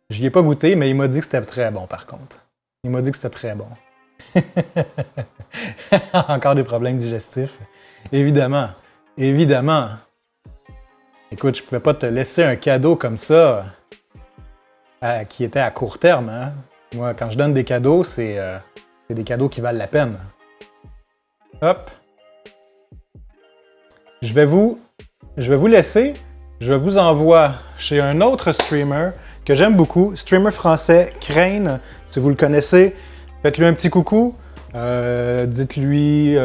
Je n'y ai pas goûté, mais il m'a dit que c'était très bon, par contre. Il m'a dit que c'était très bon. Encore des problèmes digestifs. Évidemment. Évidemment. Écoute, je pouvais pas te laisser un cadeau comme ça qui était à court terme. Hein? Moi, quand je donne des cadeaux, c'est des cadeaux qui valent la peine. Hop. Je vais vous laisser. Je vous envoie chez un autre streamer que j'aime beaucoup, streamer français, Crane. Si vous le connaissez, faites-lui un petit coucou. Dites-lui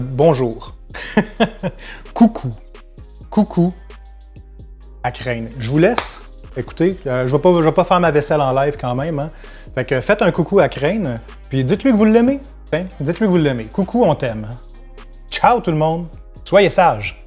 bonjour. Coucou. Coucou à Crane. Je vous laisse. Écoutez, je vais pas faire ma vaisselle en live quand même. Hein. Fait que faites un coucou à Crane, puis dites-lui que vous l'aimez. Hein? Dites-lui que vous l'aimez. Coucou, on t'aime. Ciao tout le monde. Soyez sages.